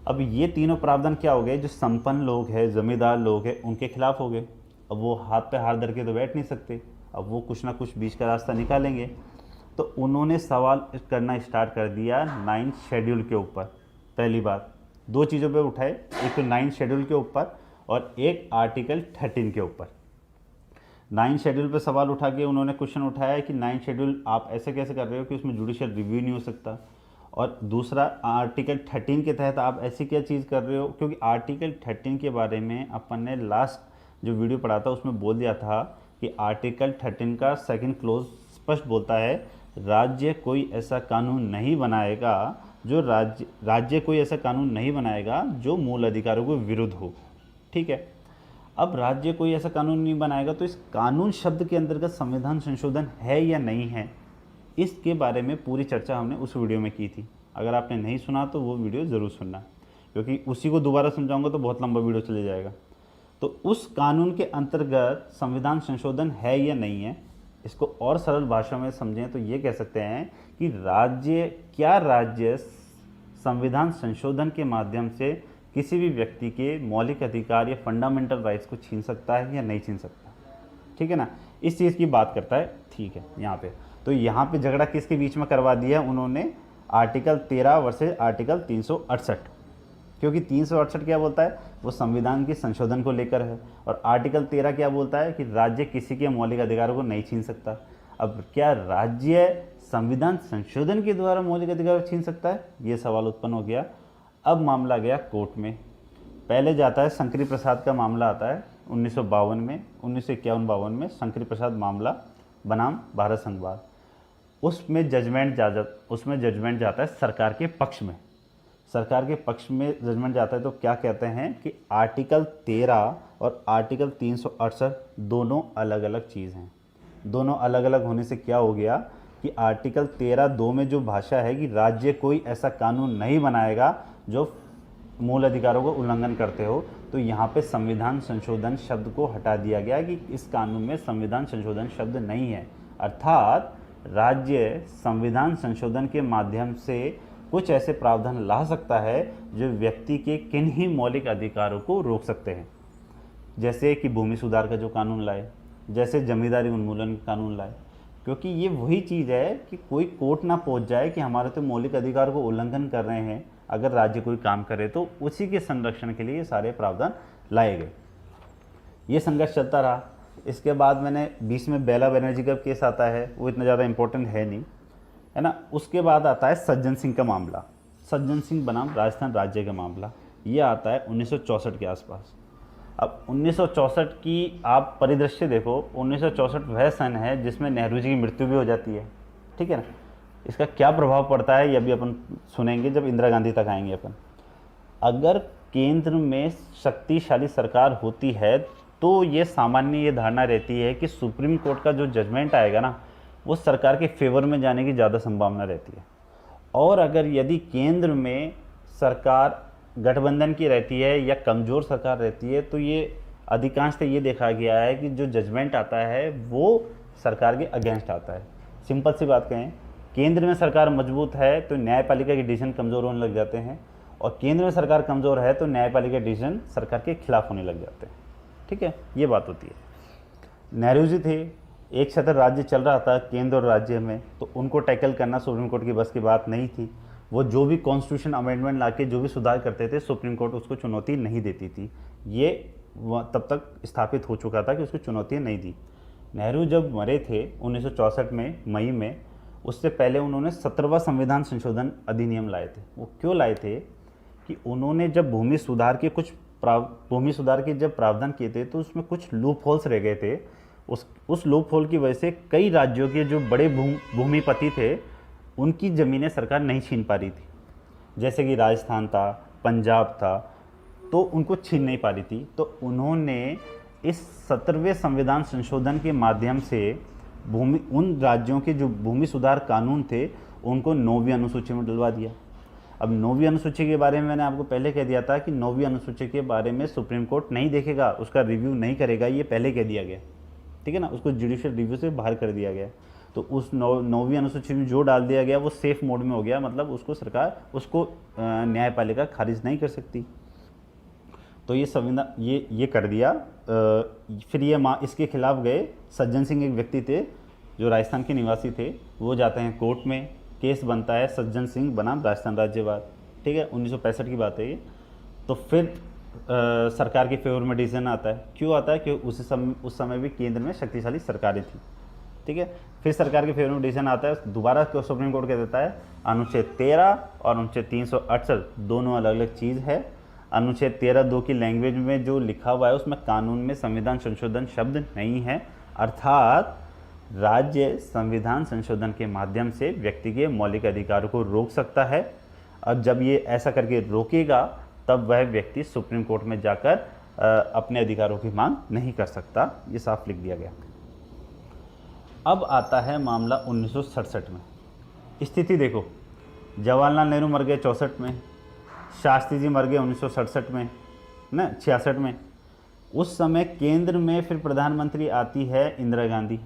अब ये तीनों प्रावधान क्या हो गए, जो संपन्न लोग हैं, जमींदार लोग हैं, उनके खिलाफ हो गए। अब वो हाथ पे हाथ धर के तो बैठ नहीं सकते, अब वो कुछ ना कुछ बीच का रास्ता निकालेंगे। तो उन्होंने सवाल करना स्टार्ट कर दिया 9 शेड्यूल के ऊपर। पहली बात 2 चीज़ों पे उठाए, एक तो 9 शेड्यूल के ऊपर और एक आर्टिकल 13 के ऊपर। 9 शेड्यूल पे सवाल उठा के उन्होंने क्वेश्चन उठाया कि 9 शेड्यूल आप ऐसे कैसे कर रहे हो कि उसमें जुडिशियल रिव्यू नहीं हो सकता, और दूसरा आर्टिकल 13 के तहत आप ऐसी क्या चीज़ कर रहे हो, क्योंकि आर्टिकल 13 के बारे में अपन ने लास्ट जो वीडियो पढ़ा था उसमें बोल दिया था कि आर्टिकल 13 का 2nd क्लोज स्पष्ट बोलता है, राज्य कोई ऐसा कानून नहीं बनाएगा जो राज्य कोई ऐसा कानून नहीं बनाएगा जो मूल अधिकारों के विरुद्ध हो। ठीक है, अब राज्य कोई ऐसा कानून नहीं बनाएगा, तो इस कानून शब्द के अंतर्गत संविधान संशोधन है या नहीं है, इसके बारे में पूरी चर्चा हमने उस वीडियो में की थी। अगर आपने नहीं सुना तो वो वीडियो ज़रूर सुनना, क्योंकि उसी को दोबारा समझाऊंगा तो बहुत लंबा वीडियो चले जाएगा। तो उस कानून के अंतर्गत संविधान संशोधन है या नहीं है, इसको और सरल भाषा में समझें तो ये कह सकते हैं कि राज्य संविधान संशोधन के माध्यम से किसी भी व्यक्ति के मौलिक अधिकार या फंडामेंटल राइट्स को छीन सकता है या नहीं छीन सकता। ठीक है ना, इस चीज़ की बात करता है। ठीक है, यहाँ पे तो यहाँ पे झगड़ा किसके बीच में करवा दिया उन्होंने, आर्टिकल 13 वर्सेस आर्टिकल 368, क्योंकि 368 क्या बोलता है, वो संविधान के संशोधन को लेकर है, और आर्टिकल 13 क्या बोलता है कि राज्य किसी के मौलिक अधिकारों को नहीं छीन सकता। अब क्या राज्य संविधान संशोधन के द्वारा मौलिक अधिकार छीन सकता है, ये सवाल उत्पन्न हो गया। अब मामला गया कोर्ट में। पहले जाता है शंकरी प्रसाद का मामला आता है 1952 में, 1951-52 में शंकरी प्रसाद मामला बनाम भारत संघवाद। उसमें जजमेंट जाता है सरकार के पक्ष में। सरकार के पक्ष में जजमेंट जाता है तो क्या कहते हैं कि आर्टिकल 13 और आर्टिकल 368 दोनों अलग अलग चीज़ हैं। दोनों अलग अलग होने से क्या हो गया कि आर्टिकल 13(2) में जो भाषा है कि राज्य कोई ऐसा कानून नहीं बनाएगा जो मूल अधिकारों को उल्लंघन करते हो, तो यहाँ पे संविधान संशोधन शब्द को हटा दिया गया कि इस कानून में संविधान संशोधन शब्द नहीं है, अर्थात राज्य संविधान संशोधन के माध्यम से कुछ ऐसे प्रावधान ला सकता है जो व्यक्ति के किन्हीं मौलिक अधिकारों को रोक सकते हैं, जैसे कि भूमि सुधार का जो कानून लाए, जैसे जमींदारी उन्मूलन का कानून लाए, क्योंकि ये वही चीज़ है कि कोई कोर्ट ना पहुंच जाए कि हमारे तो मौलिक अधिकार को उल्लंघन कर रहे हैं, अगर राज्य कोई काम करे तो उसी के संरक्षण के लिए ये सारे प्रावधान लाए गए। ये संघर्ष चलता रहा। इसके बाद मैंने बीच में बेला बनर्जी का केस आता है, वो इतना ज़्यादा इम्पोर्टेंट है नहीं, है ना। उसके बाद आता है सज्जन सिंह का मामला, सज्जन सिंह बनाम राजस्थान राज्य का मामला। ये आता है 1964 के आसपास। अब 1964 की आप परिदृश्य देखो, 1964 वह सन है जिसमें नेहरू जी की मृत्यु भी हो जाती है। ठीक है ना, इसका क्या प्रभाव पड़ता है ये अभी अपन सुनेंगे जब इंदिरा गांधी तक आएंगे अपन। अगर केंद्र में शक्तिशाली सरकार होती है तो ये सामान्य ये धारणा रहती है कि सुप्रीम कोर्ट का जो जजमेंट आएगा ना, वो सरकार के फेवर में जाने की ज़्यादा संभावना रहती है। और अगर यदि केंद्र में सरकार गठबंधन की रहती है या कमज़ोर सरकार रहती है, तो ये अधिकांशतः ये देखा गया है कि जो जजमेंट आता है वो सरकार के अगेंस्ट आता है। सिंपल सी बात कहें, केंद्र में सरकार मजबूत है तो न्यायपालिका के डिसीजन कमज़ोर होने लग जाते हैं, और केंद्र में सरकार कमज़ोर है तो न्यायपालिका के डिसीजन सरकार के खिलाफ होने लग जाते हैं। ठीक है, ये बात होती है। नेहरू जी थे, एक छत्र राज्य चल रहा था केंद्र और राज्य में, तो उनको टैकल करना सुप्रीम कोर्ट की बस की बात नहीं थी। वो जो भी कॉन्स्टिट्यूशन अमेंडमेंट लाके जो भी सुधार करते थे, सुप्रीम कोर्ट उसको चुनौती नहीं देती थी। ये तब तक स्थापित हो चुका था कि उसको चुनौती नहीं दी। नेहरू जब मरे थे 1964 में मई में, उससे पहले उन्होंने 17वां संविधान संशोधन अधिनियम लाए थे। वो क्यों लाए थे कि उन्होंने जब भूमि सुधार के जब प्रावधान किए थे, तो उसमें कुछ लूप होल्स रह गए थे। उस लूप होल की वजह से कई राज्यों के जो बड़े भूमिपति थे, उनकी ज़मीनें सरकार नहीं छीन पा रही थी। जैसे कि राजस्थान था, पंजाब था, तो उनको छीन नहीं पा रही थी। तो उन्होंने इस 17वें संविधान संशोधन के माध्यम से उन राज्यों के जो भूमि सुधार कानून थे, उनको 9वीं अनुसूची में डलवा दिया। अब 9वीं अनुसूची के बारे में मैंने आपको पहले कह दिया था कि 9वीं अनुसूची के बारे में सुप्रीम कोर्ट नहीं देखेगा, उसका रिव्यू नहीं करेगा, ये पहले कह दिया गया। ठीक है ना, उसको जुडिशियल रिव्यू से बाहर कर दिया गया। तो उस 9वीं अनुसूची में जो डाल दिया गया वो सेफ मोड में हो गया, मतलब उसको सरकार न्यायपालिका खारिज नहीं कर सकती। तो ये संविधान ये कर दिया। फिर ये इसके खिलाफ गए। सज्जन सिंह एक व्यक्ति थे जो राजस्थान के निवासी थे, वो जाते हैं कोर्ट में, केस बनता है सज्जन सिंह बनाम राजस्थान राज्यवाद। ठीक है, 1965 की बात है ये। तो फिर सरकार के फेवर में डिसीजन आता है। क्यों आता है? क्योंकि उस समय भी केंद्र में शक्तिशाली सरकारें थी। ठीक है, फिर सरकार के फेवर में डिसीजन आता है, दोबारा सुप्रीम कोर्ट कह देता है अनुच्छेद 13 और अनुच्छेद 368 दोनों अलग अलग चीज़ है। अनुच्छेद 13(2) की लैंग्वेज में जो लिखा हुआ है उसमें कानून में संविधान संशोधन शब्द नहीं है, अर्थात राज्य संविधान संशोधन के माध्यम से व्यक्ति के मौलिक अधिकारों को रोक सकता है। और जब ये ऐसा करके रोकेगा, तब वह व्यक्ति सुप्रीम कोर्ट में जाकर अपने अधिकारों की मांग नहीं कर सकता। ये साफ लिख दिया गया। अब आता है मामला 1967 में। स्थिति देखो, जवाहरलाल नेहरू मर गए 64 में, शास्त्री जी मर गए 1967 में, ना 66 में। उस समय केंद्र में फिर प्रधानमंत्री आती है इंदिरा गांधी।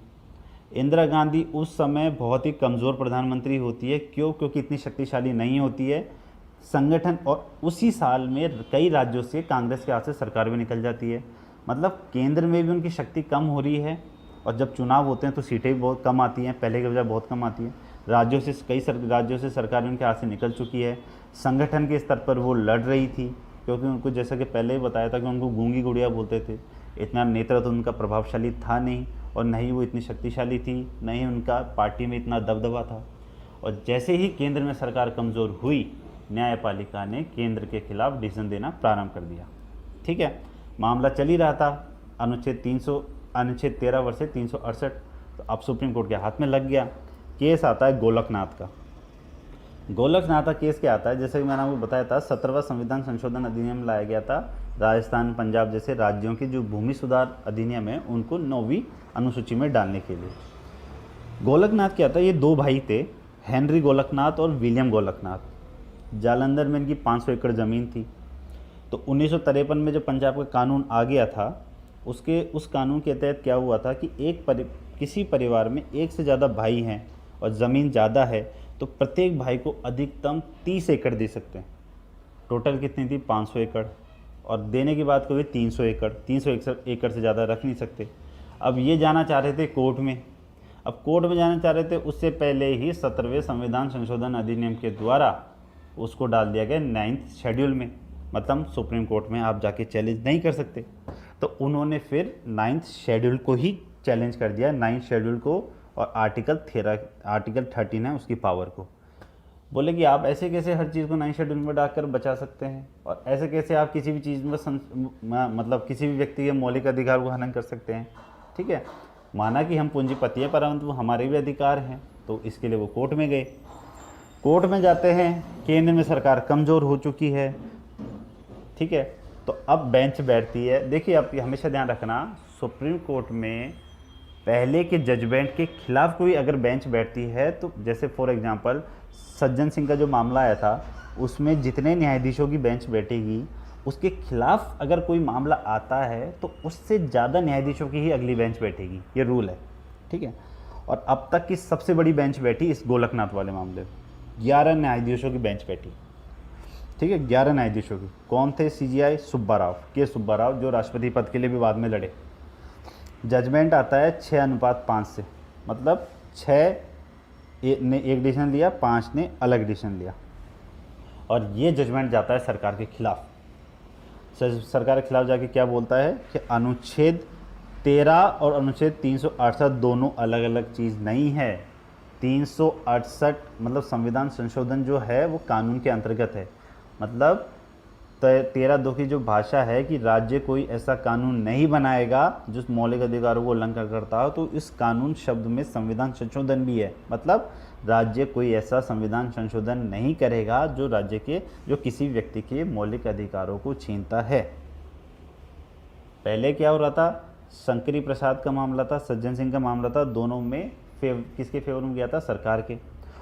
इंदिरा गांधी उस समय बहुत ही कमज़ोर प्रधानमंत्री होती है। क्यों? क्योंकि इतनी शक्तिशाली नहीं होती है संगठन, और उसी साल में कई राज्यों से कांग्रेस के हाथ से सरकार भी निकल जाती है। मतलब केंद्र में भी उनकी शक्ति कम हो रही है, और जब चुनाव होते हैं तो सीटें भी बहुत कम आती हैं, पहले के बजाय बहुत कम आती हैं। कई राज्यों से सरकार उनके हाथ से निकल चुकी है। संगठन के स्तर पर वो लड़ रही थी, क्योंकि उनको जैसा कि पहले ही बताया था कि उनको गूंगी गुड़िया बोलते थे। इतना नेतृत्व उनका प्रभावशाली था नहीं, और न ही वो इतनी शक्तिशाली थी, न ही उनका पार्टी में इतना दबदबा था। और जैसे ही केंद्र में सरकार कमज़ोर हुई, न्यायपालिका ने केंद्र के खिलाफ डिसीजन देना प्रारंभ कर दिया। ठीक है, मामला चल ही रहा था। अनुच्छेद 13 वर्ष 368 तो अब सुप्रीम कोर्ट के हाथ में लग गया। केस आता है गोलकनाथ का। गोलकनाथ का केस क्या आता है? जैसे कि मैंने आपको बताया था, 17वां संविधान संशोधन अधिनियम लाया गया था। राजस्थान, पंजाब जैसे राज्यों के जो भूमि सुधार अधिनियम है, उनको 9वीं अनुसूची में डालने के लिए। गोलकनाथ क्या था? ये दो भाई थे, हेनरी गोलकनाथ और विलियम गोलकनाथ। जालंधर में इनकी 500 एकड़ ज़मीन थी। तो 1953 में जब पंजाब का कानून आ गया था, उस कानून के तहत क्या हुआ था कि किसी परिवार में एक से ज़्यादा भाई हैं और ज़मीन ज़्यादा है, तो प्रत्येक भाई को अधिकतम 30 एकड़ दे सकते हैं। टोटल कितनी थी? 500 एकड़। और देने की बात करें 300 एकड़। 300 एकड़ से ज़्यादा रख नहीं सकते। अब ये जाना चाह रहे थे कोर्ट में। अब कोर्ट में जाना चाह रहे थे, उससे पहले ही 17वें संविधान संशोधन अधिनियम के द्वारा उसको डाल दिया गया 9th शेड्यूल में। मतलब सुप्रीम कोर्ट में आप जाके चैलेंज नहीं कर सकते। तो उन्होंने फिर 9th शेड्यूल को ही चैलेंज कर दिया, 9th शेड्यूल को, और आर्टिकल 13 है उसकी पावर को। बोले कि आप ऐसे कैसे हर चीज़ को 9th शेड्यूल में डालकर बचा सकते हैं, और ऐसे कैसे आप किसी भी चीज़ में मतलब किसी भी व्यक्ति के मौलिक अधिकार को हनन कर सकते हैं। ठीक है, माना कि हम पूंजीपति हैं, परंतु हमारे भी अधिकार हैं। तो इसके लिए वो कोर्ट में गए। कोर्ट में जाते हैं, केंद्र में सरकार कमज़ोर हो चुकी है। ठीक है, तो अब बेंच बैठती है। देखिए, आप हमेशा ध्यान रखना, सुप्रीम कोर्ट में पहले के जजमेंट के खिलाफ कोई अगर बेंच बैठती है, तो जैसे फॉर एग्जांपल सज्जन सिंह का जो मामला आया था, उसमें जितने न्यायाधीशों की बेंच बैठेगी, उसके खिलाफ अगर कोई मामला आता है तो उससे ज़्यादा न्यायाधीशों की ही अगली बेंच बैठेगी। ये रूल है, ठीक है। और अब तक की सबसे बड़ी बेंच बैठी इस गोलकनाथ वाले मामले में, 11 न्यायाधीशों की बेंच बैठी, ठीक है। 11 न्यायाधीशों की। कौन थे? CJI सुब्बा राव, के सुब्बा राव, जो राष्ट्रपति पद के लिए भी बाद में लड़े। जजमेंट आता है 6:5 से, मतलब 6 ने एक डिसीजन लिया, 5 ने अलग डिसीजन लिया, और ये जजमेंट जाता है सरकार के खिलाफ। सरकार के खिलाफ जाके क्या बोलता है कि अनुच्छेद 13 और अनुच्छेद 368 दोनों अलग अलग चीज़ नहीं है। 368 मतलब संविधान संशोधन जो है वो कानून के अंतर्गत है। मतलब 13(2) की जो भाषा है कि राज्य कोई ऐसा कानून नहीं बनाएगा जो मौलिक अधिकारों को उल्लंघन करता हो, तो इस कानून शब्द में संविधान संशोधन भी है। मतलब राज्य कोई ऐसा संविधान संशोधन नहीं करेगा जो किसी व्यक्ति के मौलिक अधिकारों को छीनता है। पहले क्या हो रहा था? शंकरी प्रसाद का मामला था, सज्जन सिंह का मामला था, दोनों में किसके फेवर में गया था? सरकार के।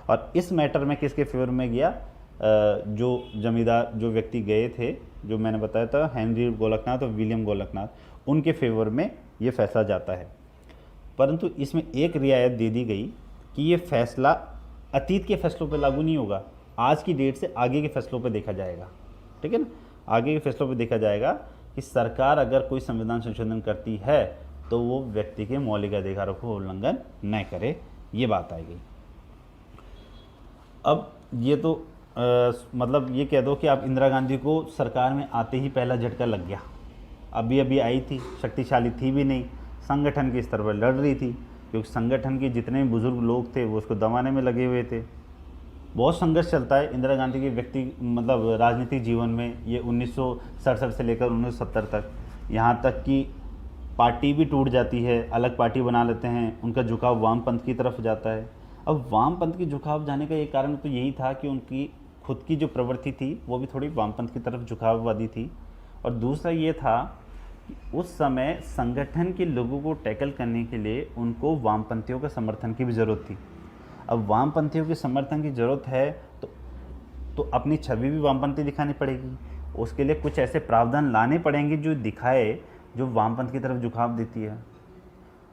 और इस मैटर में किसके फेवर में गया? जो जमींदार, जो व्यक्ति गए थे, जो मैंने बताया था, हेनरी गोलकनाथ और विलियम गोलकनाथ, उनके फेवर में ये फैसला जाता है। परंतु इसमें एक रियायत दे दी गई कि ये फैसला अतीत के फैसलों पर लागू नहीं होगा, आज की डेट से आगे के फैसलों पर देखा जाएगा, ठीक है ना। आगे के फैसलों पर देखा जाएगा कि सरकार अगर कोई संविधान संशोधन करती है तो वो व्यक्ति के मौलिक अधिकारों को उल्लंघन न करे, ये बात आएगी। अब ये तो मतलब ये कह दो कि आप इंदिरा गांधी को सरकार में आते ही पहला झटका लग गया। अभी अभी आई थी, शक्तिशाली थी भी नहीं, संगठन के स्तर पर लड़ रही थी, क्योंकि संगठन के जितने भी बुजुर्ग लोग थे वो उसको दबाने में लगे हुए थे। बहुत संघर्ष चलता है इंदिरा गांधी के मतलब राजनीतिक जीवन में। ये 1967 से लेकर 1970 तक, यहाँ तक कि पार्टी भी टूट जाती है, अलग पार्टी बना लेते हैं, उनका झुकाव वामपंथ की तरफ जाता है। अब वामपंथ की झुकाव जाने का एक कारण तो यही था कि उनकी खुद की जो प्रवृत्ति थी वो भी थोड़ी वामपंथ की तरफ झुकाववादी थी। और दूसरा ये था कि उस समय संगठन के लोगों को टैकल करने के लिए उनको वामपंथियों का समर्थन की भी ज़रूरत थी। अब वामपंथियों के समर्थन की ज़रूरत है तो अपनी छवि भी वामपंथी दिखानी पड़ेगी। उसके लिए कुछ ऐसे प्रावधान लाने पड़ेंगे जो दिखाए, जो वामपंथ की तरफ झुकाव देती है।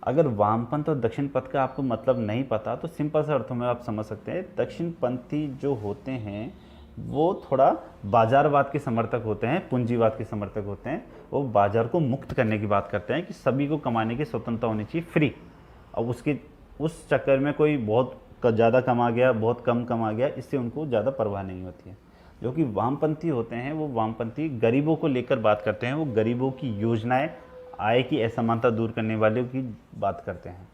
अगर वामपंथ और दक्षिण पथ का आपको मतलब नहीं पता तो सिंपल से अर्थों में आप समझ सकते हैं, दक्षिणपंथी जो होते हैं वो थोड़ा बाजारवाद के समर्थक होते हैं, पूंजीवाद के समर्थक होते हैं। वो बाजार को मुक्त करने की बात करते हैं कि सभी को कमाने की स्वतंत्रता होनी चाहिए, फ्री। अब उस चक्कर में कोई बहुत ज़्यादा कमा गया, बहुत कम कमा गया, इससे उनको ज़्यादा परवाह नहीं होती है। जो कि वामपंथी होते हैं वो वामपंथी गरीबों को लेकर बात करते हैं, वो गरीबों की योजनाएं, आय की असमानता दूर करने वालों की बात करते हैं।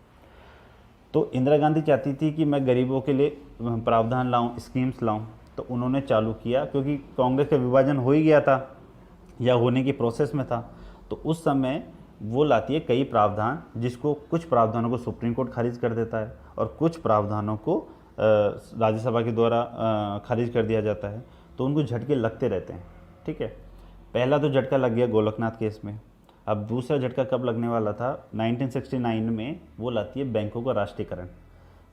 तो इंदिरा गांधी चाहती थी कि मैं गरीबों के लिए प्रावधान लाऊं, स्कीम्स लाऊं, तो उन्होंने चालू किया, क्योंकि कांग्रेस का विभाजन हो ही गया था या होने की प्रोसेस में था। तो उस समय वो लाती है कई प्रावधान, जिसको कुछ प्रावधानों को सुप्रीम कोर्ट खारिज कर देता है और कुछ प्रावधानों को राज्यसभा के द्वारा खारिज कर दिया जाता है। तो उनको झटके लगते रहते हैं, ठीक है। पहला तो झटका लग गया गोलकनाथ केस में। अब दूसरा झटका कब लगने वाला था? 1969 में वो लाती है बैंकों का राष्ट्रीयकरण।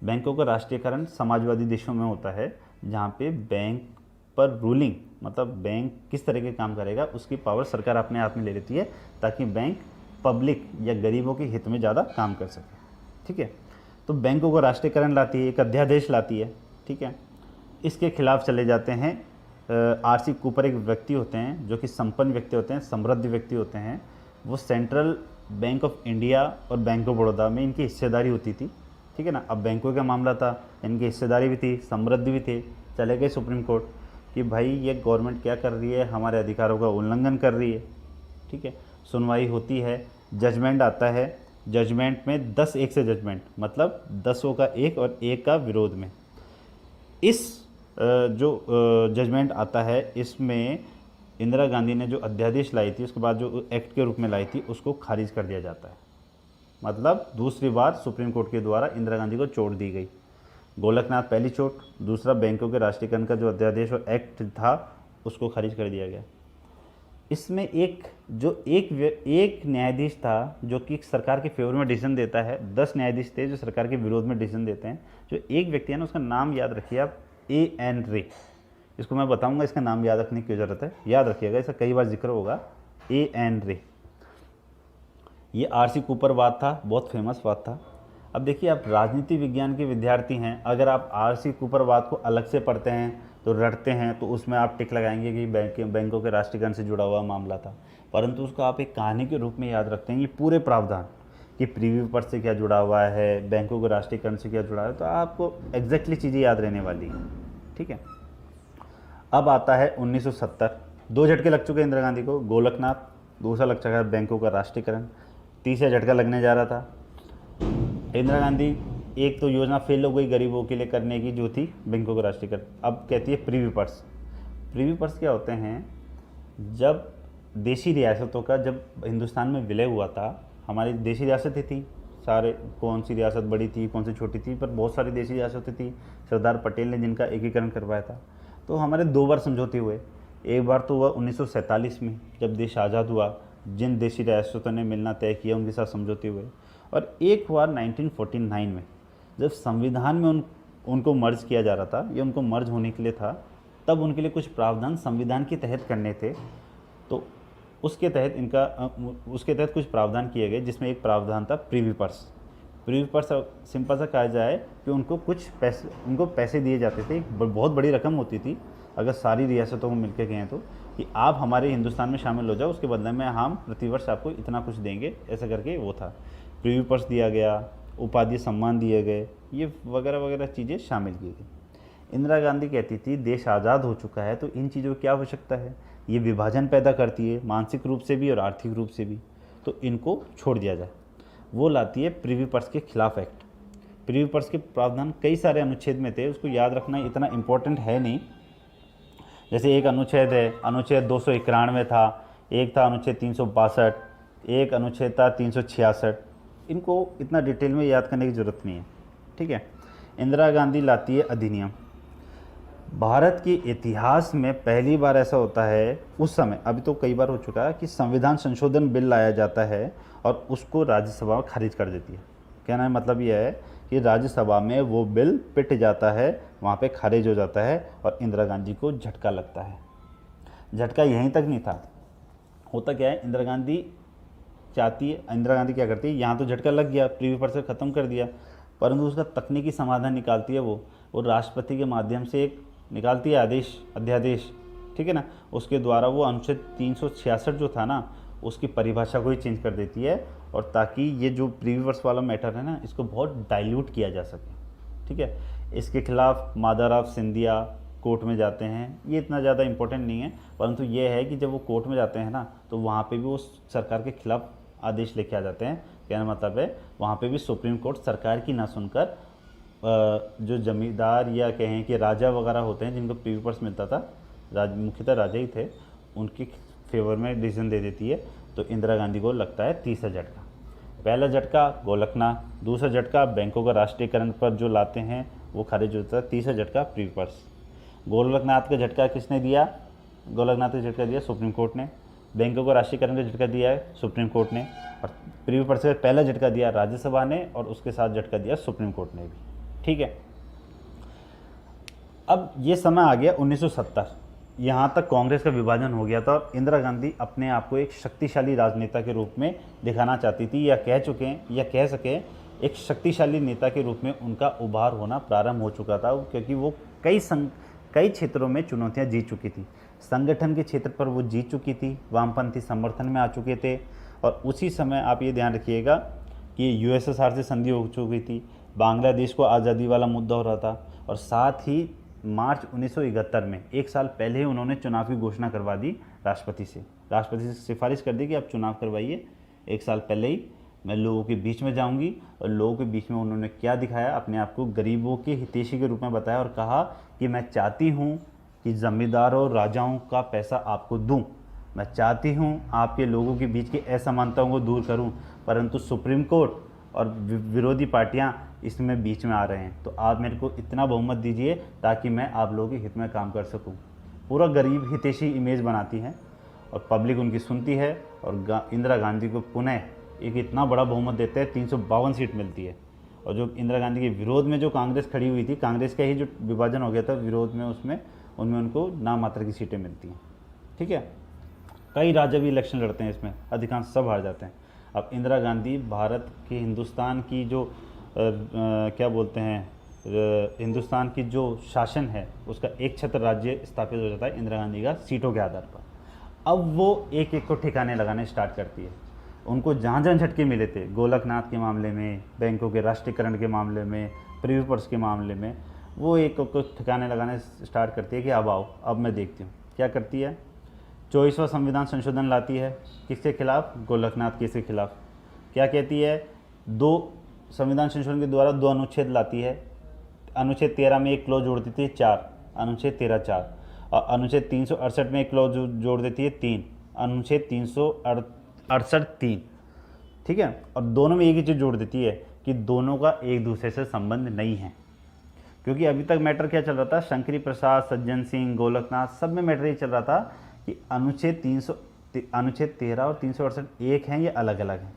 बैंकों का राष्ट्रीयकरण समाजवादी देशों में होता है, जहाँ पे बैंक पर रूलिंग, मतलब बैंक किस तरह के काम करेगा उसकी पावर सरकार अपने हाथ में ले लेती है, ताकि बैंक पब्लिक या गरीबों के हित में ज़्यादा काम कर सके, ठीक है। तो बैंकों का राष्ट्रीयकरण लाती है, एक अध्यादेश लाती है, ठीक है। इसके खिलाफ चले जाते हैं RC कूपर, एक व्यक्ति होते हैं जो कि संपन्न व्यक्ति होते हैं, समृद्ध व्यक्ति होते हैं। वो सेंट्रल बैंक ऑफ इंडिया और बैंक ऑफ बड़ौदा में इनकी हिस्सेदारी होती थी, ठीक है ना। अब बैंकों का मामला था, इनकी हिस्सेदारी भी थी, समृद्ध भी थे। चले गए सुप्रीम कोर्ट कि भाई ये गवर्नमेंट क्या कर रही है, हमारे अधिकारों का उल्लंघन कर रही है, ठीक है। सुनवाई होती है, जजमेंट आता है। जजमेंट में 10-1 से जजमेंट, मतलब 10 का 1 और 1 का विरोध में। इस जो जजमेंट आता है, इसमें इंदिरा गांधी ने जो अध्यादेश लाई थी, उसके बाद जो एक्ट के रूप में लाई थी, उसको खारिज कर दिया जाता है। मतलब दूसरी बार सुप्रीम कोर्ट के द्वारा इंदिरा गांधी को चोट दी गई। गोलकनाथ पहली चोट, दूसरा बैंकों के राष्ट्रीयकरण का जो अध्यादेश और एक्ट था उसको खारिज कर दिया गया। इसमें एक न्यायाधीश था जो कि सरकार के फेवर में डिसीजन देता है, 10 न्यायाधीश थे जो सरकार के विरोध में डिसीजन देते हैं। जो एक व्यक्ति है ना, उसका नाम याद रखिए आप, A.N. रे। इसको मैं बताऊंगा इसका नाम याद रखने की ज़रूरत है, याद रखिएगा, इसका कई बार जिक्र होगा। A.N. रे, ये R.C. कूपर वाद था, बहुत फेमस वाद था। अब देखिए, आप राजनीति विज्ञान के विद्यार्थी हैं, अगर आप R.C. कूपर वाद को अलग से पढ़ते हैं तो रटते हैं तो उसमें आप टिक लगाएंगे कि बैंकों के राष्ट्रीयकरण से जुड़ा हुआ मामला था, परंतु उसको आप एक कहानी के रूप में याद रखते हैं, ये पूरे प्रावधान कि प्रीव्यू पर से क्या जुड़ा हुआ है, बैंकों के राष्ट्रीयकरण से क्या जुड़ा है, तो आपको एग्जैक्टली चीज़ें याद रहने वाली हैं। ठीक है, अब आता है 1970। 2 झटके लग चुके हैं इंदिरा गांधी को, गोलकनाथ, दूसरा लग चुका है बैंकों का राष्ट्रीयकरण, तीसरा झटका लगने जा रहा था। इंदिरा गांधी एक तो योजना फेल हो गई गरीबों के लिए करने की, जो थी बैंकों का राष्ट्रीयकरण। अब कहती है प्रीव्यू पर्स। प्रीव्यू पर्स क्या होते हैं, जब देशी रियासतों का जब हिंदुस्तान में विलय हुआ था, हमारी देशी रियासतें थी सारे, कौन सी रियासत बड़ी थी कौन सी छोटी थी, पर बहुत सारी देशी रियासतें थी, सरदार पटेल ने जिनका एकीकरण करवाया था। तो हमारे 2 बार समझौते हुए, एक बार तो हुआ 1947 में जब देश आज़ाद हुआ, जिन देशी रियासतों ने मिलना तय किया उनके साथ समझौते हुए, और एक हुआ 1949 में जब संविधान में उनको मर्ज किया जा रहा था, ये उनको मर्ज होने के लिए था, तब उनके लिए कुछ प्रावधान संविधान के तहत करने थे, तो उसके तहत कुछ प्रावधान किए गए, जिसमें एक प्रावधान था preview purse. Preview purse simple सा कहा जाए कि उनको पैसे दिए जाते थे, बहुत बड़ी रकम होती थी अगर सारी रियासतों को मिलकर गए तो, कि आप हमारे हिंदुस्तान में शामिल हो जाओ, उसके बदले में हम प्रतिवर्ष आपको इतना कुछ देंगे, ऐसा करके वो था। प्रीव्यू पर्स दिया गया, उपाधि सम्मान दिए गए, ये वगैरह वगैरह चीज़ें शामिल की गई। इंदिरा गांधी कहती थी देश आज़ाद हो चुका है तो इन चीज़ों की क्या आवश्यकता है, ये विभाजन पैदा करती है मानसिक रूप से भी और आर्थिक रूप से भी, तो इनको छोड़ दिया जाए। वो लाती है प्रीव्यू पर्स के खिलाफ एक्ट। प्रीव्यू पर्स के प्रावधान कई सारे अनुच्छेद में थे, उसको याद रखना इतना इम्पोर्टेंट है नहीं। जैसे एक अनुच्छेद है, अनुच्छेद 291 था, एक था अनुच्छेद 362, एक अनुच्छेद था 366, इनको इतना डिटेल में याद करने की ज़रूरत नहीं है। ठीक है, इंदिरा गांधी लाती है अधिनियम। भारत के इतिहास में पहली बार ऐसा होता है, उस समय, अभी तो कई बार हो चुका है, कि संविधान संशोधन बिल लाया जाता है और उसको राज्यसभा खारिज कर देती है। कहना है मतलब यह है कि राज्यसभा में वो बिल पिट जाता है, वहाँ पे खारिज हो जाता है और इंदिरा गांधी को झटका लगता है। झटका यहीं तक नहीं था, होता क्या है, इंदिरा गांधी क्या करती है, यहाँ तो झटका लग गया, प्रीव्यू पर्स ख़त्म कर दिया, परंतु उसका तकनीकी समाधान निकालती है वो राष्ट्रपति के माध्यम से एक निकालती है अध्यादेश, ठीक है ना, उसके द्वारा वो अनुच्छेद 366 जो था ना, उसकी परिभाषा को ही चेंज कर देती है, और ताकि ये जो प्रीव्यू पर्स वाला मैटर है ना, इसको बहुत डाइल्यूट किया जा सके। ठीक है, इसके खिलाफ माधवराव सिंधिया कोर्ट में जाते हैं, ये इतना ज़्यादा इम्पोर्टेंट नहीं है, परंतु ये है कि जब वो कोर्ट में जाते हैं ना, तो वहाँ पे भी वो सरकार के खिलाफ आदेश लेके आ जाते हैं। कहने मतलब है, वहाँ पे भी सुप्रीम कोर्ट सरकार की ना सुनकर जो जमींदार या कहें कि राजा वगैरह होते हैं जिनको प्रीव्यू पर्स मिलता था, मुख्यतः राजा ही थे, उनके फेवर में डिसीजन दे देती है। तो इंदिरा गांधी को लगता है तीसरा झटका। पहला झटका गोलकनाथ, दूसरा झटका बैंकों का राष्ट्रीयकरण पर जो लाते हैं वो खारिज होता है, तीसरा झटका प्रीव्यू पर्स। गोलकनाथ का झटका किसने दिया? गोलकनाथ का झटका दिया सुप्रीम कोर्ट ने। बैंकों का राष्ट्रीयकरण का झटका दिया है सुप्रीम कोर्ट ने, और प्रीव्यू पर्स का पहला झटका दिया राज्यसभा ने, और उसके साथ झटका दिया सुप्रीम कोर्ट ने भी। ठीक है, अब ये समय आ गया 1970, यहाँ तक कांग्रेस का विभाजन हो गया था और इंदिरा गांधी अपने आप को एक शक्तिशाली राजनेता के रूप में दिखाना चाहती थी, या कह सकें एक शक्तिशाली नेता के रूप में उनका उभार होना प्रारंभ हो चुका था, क्योंकि वो कई क्षेत्रों में चुनौतियां जीत चुकी थी। संगठन के क्षेत्र पर वो जीत चुकी थी, वामपंथी समर्थन में आ चुके थे, और उसी समय आप ये ध्यान रखिएगा कि यूएसएसआर से संधि हो चुकी थी, बांग्लादेश को आज़ादी वाला मुद्दा हो रहा था, और साथ ही मार्च 1971 में, एक साल पहले ही उन्होंने चुनाव की घोषणा करवा दी राष्ट्रपति से सिफारिश कर दी कि आप चुनाव करवाइए। एक साल पहले ही मैं लोगों के बीच में जाऊंगी, और लोगों के बीच में उन्होंने क्या दिखाया, अपने आप को गरीबों के हितैषी के रूप में बताया और कहा कि मैं चाहती हूँ कि जमींदारों और राजाओं का पैसा आपको दूं, मैं चाहती हूँ आपके लोगों के बीच की असमानताओं को दूर करूँ, परंतु सुप्रीम कोर्ट और विरोधी पार्टियां इसमें बीच में आ रहे हैं, तो आप मेरे को इतना बहुमत दीजिए ताकि मैं आप लोगों के हित में काम कर सकूं। पूरा गरीब हितैषी इमेज बनाती हैं, और पब्लिक उनकी सुनती है और इंदिरा गांधी को पुनः एक इतना बड़ा बहुमत देते हैं, 352 सीट मिलती है। और जो इंदिरा गांधी के विरोध में जो कांग्रेस खड़ी हुई थी, कांग्रेस का ही जो विभाजन हो गया था विरोध में, उसमें उनमें उनको नाम मात्र की सीटें मिलती हैं। ठीक है, कई राज्य भी इलेक्शन लड़ते हैं, इसमें अधिकांश सब हार जाते हैं। अब इंदिरा गांधी भारत की हिंदुस्तान की जो क्या बोलते हैं हिंदुस्तान की जो शासन है उसका एक छत्र राज्य स्थापित हो जाता है इंदिरा गांधी का सीटों के आधार पर। अब वो एक एक को ठिकाने लगाने स्टार्ट करती है। उनको जहाँ जहाँ झटके मिले थे, गोलकनाथ के मामले में, बैंकों के राष्ट्रीयकरण के मामले में, प्रीवी पर्स के मामले में, वो एक को ठिकाने लगाने स्टार्ट करती है कि अब आओ, अब मैं देखती हूँ। क्या करती है? 24वां संविधान संशोधन लाती है। किसके खिलाफ? गोलकनाथ केस के खिलाफ। क्या कहती है? संविधान संशोधन के द्वारा 2 अनुच्छेद लाती है। अनुच्छेद 13 में एक क्लॉज जोड़ देती है 4, अनुच्छेद 13 4, और अनुच्छेद 368 में एक क्लॉज जोड़ देती है 3, अनुच्छेद 368 3। ठीक है, और दोनों में एक ही चीज़ जोड़ देती है कि दोनों का एक दूसरे से संबंध नहीं है। क्योंकि अभी तक मैटर क्या चल रहा था, शंकरी प्रसाद, सज्जन सिंह, गोलकनाथ, सब में मैटर ये चल रहा था कि अनुच्छेद 13 और 368 एक हैं, ये अलग अलग हैं।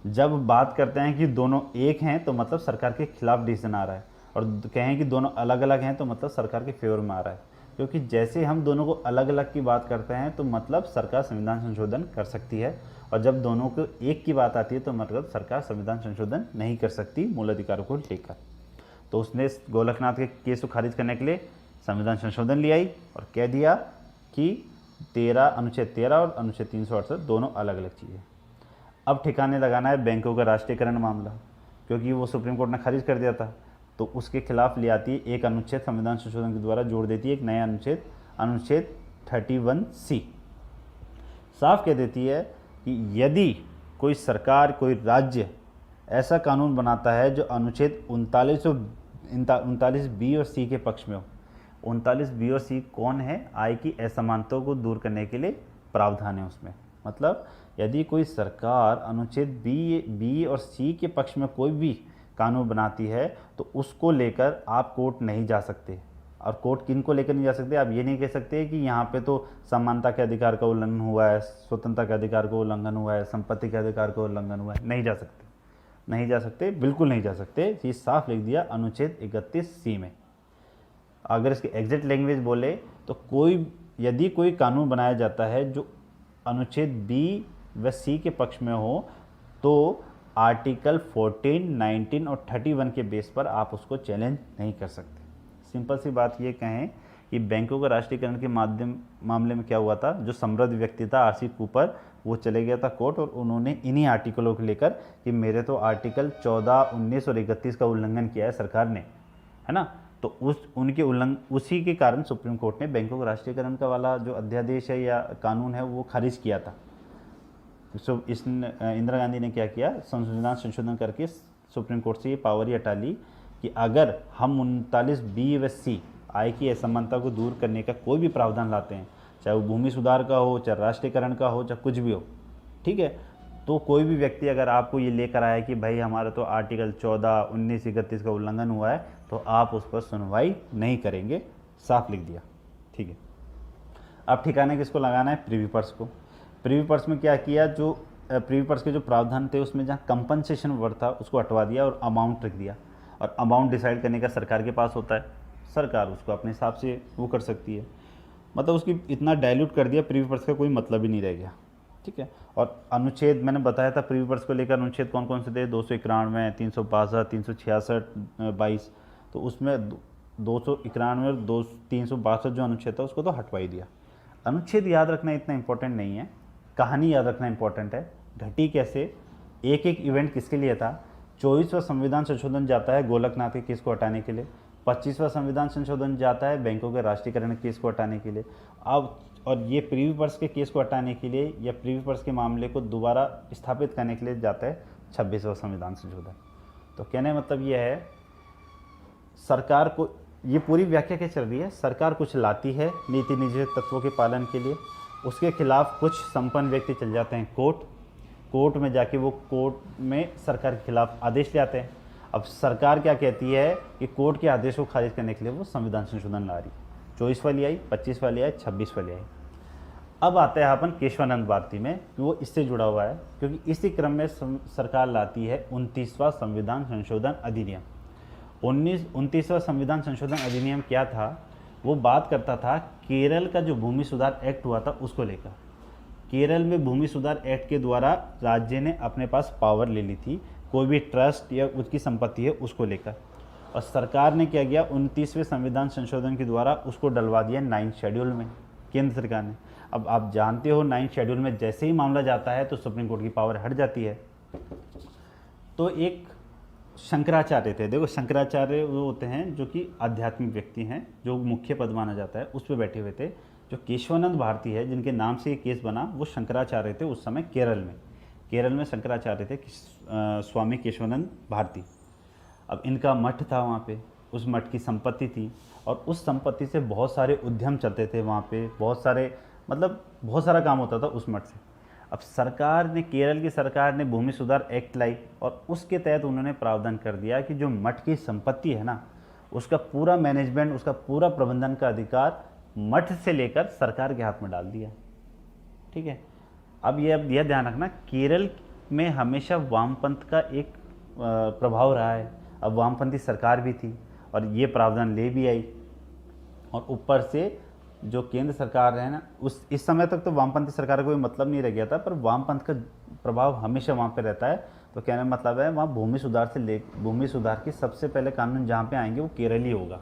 जब बात करते हैं कि दोनों एक हैं तो मतलब सरकार के खिलाफ डिसीजन आ रहा है, और कहें कि दोनों अलग अलग हैं तो मतलब सरकार के फेवर में आ रहा है। क्योंकि जैसे हम दोनों को अलग अलग की बात करते हैं तो मतलब सरकार संविधान संशोधन कर सकती है, और जब दोनों को एक की बात आती है तो मतलब सरकार संविधान संशोधन नहीं कर सकती मूल अधिकारों को लेकर। तो उसने गोलकनाथ के केस को खारिज करने के लिए संविधान संशोधन ले आई और कह दिया कि अनुच्छेद 13 और अनुच्छेद 368 दोनों अलग अलग चीज़ें। अब ठिकाने लगाना है बैंकों का राष्ट्रीयकरण मामला, क्योंकि वो सुप्रीम कोर्ट ने खारिज कर दिया था, तो उसके खिलाफ ले आती है एक अनुच्छेद, संविधान संशोधन के द्वारा जोड़ देती है एक नया अनुच्छेद, अनुच्छेद 31C। साफ कह देती है कि यदि कोई सरकार, कोई राज्य ऐसा कानून बनाता है जो अनुच्छेद 39B और C के पक्ष में हो। 39B और C कौन है? आय की असमानताओं को दूर करने के लिए प्रावधान है उसमें। मतलब यदि कोई सरकार अनुच्छेद बी और C के पक्ष में कोई भी कानून बनाती है तो उसको लेकर आप कोर्ट नहीं जा सकते। और कोर्ट किन को लेकर नहीं जा सकते? आप ये नहीं कह सकते कि यहाँ पे तो समानता के अधिकार का उल्लंघन हुआ है, स्वतंत्रता के अधिकार का उल्लंघन हुआ है, संपत्ति के अधिकार का उल्लंघन हुआ है। नहीं जा सकते, नहीं जा सकते, बिल्कुल नहीं जा सकते। ये साफ लिख दिया अनुच्छेद 31C में। अगर इसके एग्जैक्ट लैंग्वेज बोले तो यदि कोई कानून बनाया जाता है जो अनुच्छेद B व C के पक्ष में हो तो आर्टिकल 14, 19 और 31 के बेस पर आप उसको चैलेंज नहीं कर सकते। सिंपल सी बात ये कहें कि बैंकों का राष्ट्रीयकरण के मामले में क्या हुआ था, जो समृद्ध व्यक्ति था RC कूपर, वो चले गया था कोर्ट और उन्होंने इन्हीं आर्टिकलों को लेकर कि मेरे तो आर्टिकल 14, 19 और 31 का उल्लंघन किया है सरकार ने, है ना, तो उसी के कारण सुप्रीम कोर्ट ने बैंकों का राष्ट्रीयकरण का वाला जो अध्यादेश है या कानून है वो खारिज किया था। इंदिरा गांधी ने क्या किया, संविधान संशोधन करके सुप्रीम कोर्ट से ये पावर ही हटा ली कि अगर हम 39B व C आय की असमानता को दूर करने का कोई भी प्रावधान लाते हैं, चाहे वो भूमि सुधार का हो, चाहे राष्ट्रीयकरण का हो, चाहे कुछ भी हो, ठीक है, तो कोई भी व्यक्ति अगर आपको ये लेकर आया कि भाई हमारा तो आर्टिकल 14, 19, 31 का उल्लंघन हुआ है तो आप उस पर सुनवाई नहीं करेंगे। साफ लिख दिया। ठीक है, अब ठिकाने किसको लगाना है? प्रीवी पर्स को। प्रीवी पर्स में क्या किया, जो प्रीवी पर्स के जो प्रावधान थे उसमें जहाँ कंपनसेशन वर्ड था उसको हटवा दिया और अमाउंट रख दिया। और अमाउंट डिसाइड करने का सरकार के पास होता है, सरकार उसको अपने हिसाब से वो कर सकती है। मतलब उसकी इतना डाइल्यूट कर दिया, प्रीवी पर्स का कोई मतलब ही नहीं रह गया। ठीक है, और अनुच्छेद मैंने बताया था प्रीवी पर्स को लेकर अनुच्छेद कौन कौन से थे, 291, 362, 366, 22। तो उसमें 291 और 362 जो अनुच्छेद था उसको तो हटवा ही दिया। अनुच्छेद याद रखना इतना इंपॉर्टेंट नहीं है, कहानी याद रखना इंपॉर्टेंट है। घटी कैसे, एक एक इवेंट किसके लिए था। 24वां संविधान संशोधन जाता है गोलकनाथ के केस को हटाने के लिए, 25वां संविधान संशोधन जाता है बैंकों के राष्ट्रीयकरण केस को हटाने के लिए। अब और ये प्रीवी पर्स के केस को हटाने के लिए या प्रीवी पर्स के मामले को दोबारा स्थापित करने के लिए जाता है 26वां संविधान संशोधन। तो कहने मतलब ये है, सरकार को ये पूरी व्याख्या क्या चल रही है, सरकार कुछ लाती है नीति निजी तत्वों के पालन के लिए, उसके खिलाफ कुछ संपन्न व्यक्ति चल जाते हैं कोर्ट में जाके वो कोर्ट में सरकार के खिलाफ आदेश ले आते हैं। अब सरकार क्या कहती है कि कोर्ट के आदेश को खारिज करने के लिए वो संविधान संशोधन ला रही, 24 वाली आई, 25 वाली आई, 26 वाली आई। अब आते हैं अपन केशवानंद भारती में कि वो इससे जुड़ा हुआ है, क्योंकि इसी क्रम में सरकार लाती है 29वां संविधान संशोधन अधिनियम। 29वां संविधान संशोधन अधिनियम क्या था? वो बात करता था केरल का जो भूमि सुधार एक्ट हुआ था उसको लेकर। केरल में भूमि सुधार एक्ट के द्वारा राज्य ने अपने पास पावर ले ली थी, कोई भी ट्रस्ट या उसकी संपत्ति है उसको लेकर, और सरकार ने क्या किया, 29वें संविधान संशोधन के द्वारा उसको डलवा दिया 9th शेड्यूल में, केंद्र सरकार ने। अब आप जानते हो 9th शेड्यूल में जैसे ही मामला जाता है तो सुप्रीम कोर्ट की पावर हट जाती है। तो एक शंकराचार्य थे, देखो शंकराचार्य वो होते हैं जो कि आध्यात्मिक व्यक्ति हैं, जो मुख्य पद माना जाता है, उस पर बैठे हुए थे। जो केशवानंद भारती है जिनके नाम से ये केस बना, वो शंकराचार्य थे उस समय केरल में शंकराचार्य थे, स्वामी केशवानंद भारती। अब इनका मठ था वहाँ पे, उस मठ की संपत्ति थी, और उस संपत्ति से बहुत सारे उद्यम चलते थे वहाँ पे, बहुत सारा काम होता था उस मठ से। अब केरल की सरकार ने भूमि सुधार एक्ट लाई, और उसके तहत उन्होंने प्रावधान कर दिया कि जो मठ की संपत्ति है ना, उसका पूरा मैनेजमेंट, उसका पूरा प्रबंधन का अधिकार मठ से लेकर सरकार के हाथ में डाल दिया। ठीक है। अब यह ध्यान रखना, केरल में हमेशा वामपंथ का एक प्रभाव रहा है। अब वामपंथी सरकार भी थी और ये प्रावधान ले भी आई, और ऊपर से जो केंद्र सरकार है ना, इस समय तक तो वामपंथी सरकार का कोई मतलब नहीं रह गया था, पर वामपंथ का प्रभाव हमेशा वहाँ पे रहता है। तो कहने का मतलब है वहाँ भूमि सुधार के सबसे पहले कानून जहाँ पे आएंगे वो केरल ही होगा,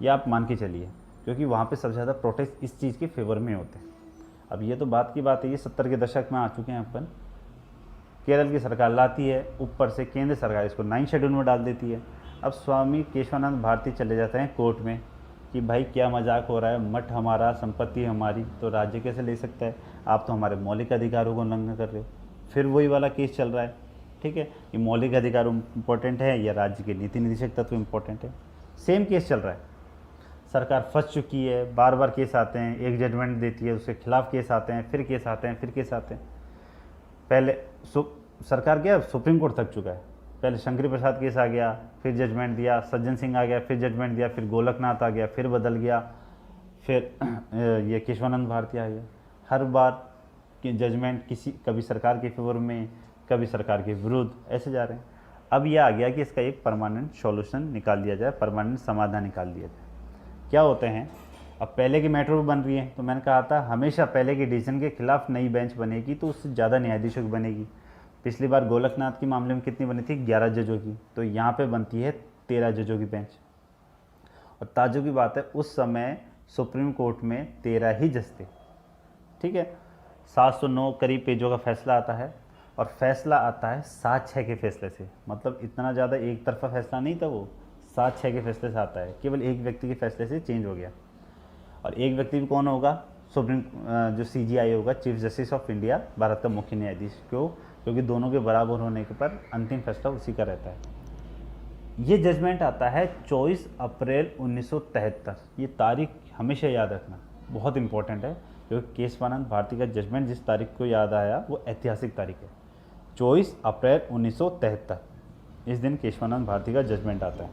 ये आप मान के चलिए, क्योंकि वहाँ पे सबसे ज़्यादा प्रोटेस्ट इस चीज़ के फेवर में होते हैं। अब ये तो बात की बात है, ये 70 के दशक में आ चुके हैं अपन। केरल की सरकार लाती है, ऊपर से केंद्र सरकार इसको 9th शेड्यूल में डाल देती है। अब स्वामी केशवानंद भारती चले जाते हैं कोर्ट में कि भाई क्या मजाक हो रहा है, मठ हमारा, संपत्ति हमारी, तो राज्य कैसे ले सकता है, आप तो हमारे मौलिक अधिकारों को उल्लंघन कर रहे हो। फिर वही वाला केस चल रहा है। ठीक है, ये मौलिक अधिकार इम्पोर्टेंट है या राज्य के नीति निदेशक तत्व इम्पोर्टेंट है, सेम केस चल रहा है। सरकार फंस चुकी है, बार बार केस आते हैं, एक जजमेंट देती है, उसके खिलाफ केस आते हैं, फिर केस आते हैं, फिर केस आते हैं। पहले सरकार क्या, सुप्रीम कोर्ट थक चुका है, पहले शंकरी प्रसाद केस आ गया, फिर जजमेंट दिया, सज्जन सिंह आ गया, फिर जजमेंट दिया, फिर गोलकनाथ आ गया, फिर बदल गया, फिर ये केशवानंद भारती आ गया। हर बार की जजमेंट कभी सरकार के फेवर में, कभी सरकार के विरुद्ध, ऐसे जा रहे हैं। अब ये आ गया कि इसका एक परमानेंट सॉल्यूशन निकाल दिया जाए, परमानेंट समाधान निकाल दिया जाए। क्या होते हैं, अब पहले की मेट्रो बन रही है, तो मैंने कहा था हमेशा पहले के डिसीजन के खिलाफ नई बेंच बनेगी तो उससे ज़्यादा न्यायाधीशों की बनेगी। पिछली बार गोलकनाथ के मामले में कितनी बनी थी, 11 जजों की, तो यहाँ पे बनती है 13 जजों की बेंच। और ताज्जुब की बात है, उस समय सुप्रीम कोर्ट में 13 ही जज थे। ठीक है, 709 करीब पेजों का फैसला आता है, और फैसला आता है 7-6 के फैसले से। मतलब इतना ज़्यादा एक तरफा फैसला नहीं था वो, 7-6 के फैसले से आता है, केवल एक व्यक्ति के फैसले से चेंज हो गया। और एक व्यक्ति भी कौन होगा, सुप्रीम जो CJI होगा, chief justice of India, Bharat का मुख्य न्यायाधीश, क्योंकि दोनों के बराबर होने के पर अंतिम फैसला उसी का रहता है। ये जजमेंट आता है 24 अप्रैल 1973। ये तारीख हमेशा याद रखना, बहुत इंपॉर्टेंट है, क्योंकि केशवानंद भारती का जजमेंट जिस तारीख को याद आया वो ऐतिहासिक तारीख है, 24 अप्रैल 1973। इस दिन केशवानंद भारती का जजमेंट आता है,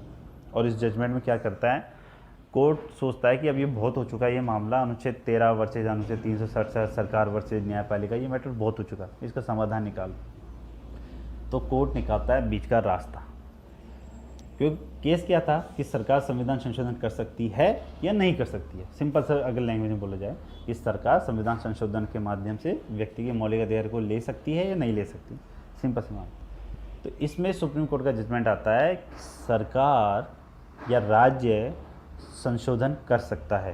और इस जजमेंट में क्या करता है, कोर्ट सोचता है कि अब ये बहुत हो चुका है, ये मामला अनुच्छेद 13 वर्सेज अनुच्छेद 367 सरकार वर्सेज न्यायपालिका, ये मैटर बहुत हो चुका है, इसका समाधान निकाल। तो कोर्ट निकालता है बीच का रास्ता, क्योंकि केस क्या था कि सरकार संविधान संशोधन कर सकती है या नहीं कर सकती है। सिंपल सर अगर लैंग्वेज में बोला जाए कि सरकार संविधान संशोधन के माध्यम से व्यक्ति के मौलिक अधिकार को ले सकती है या नहीं ले सकती, सिंपल सी बात। तो इसमें सुप्रीम कोर्ट का जजमेंट आता है कि सरकार या राज्य संशोधन कर सकता है,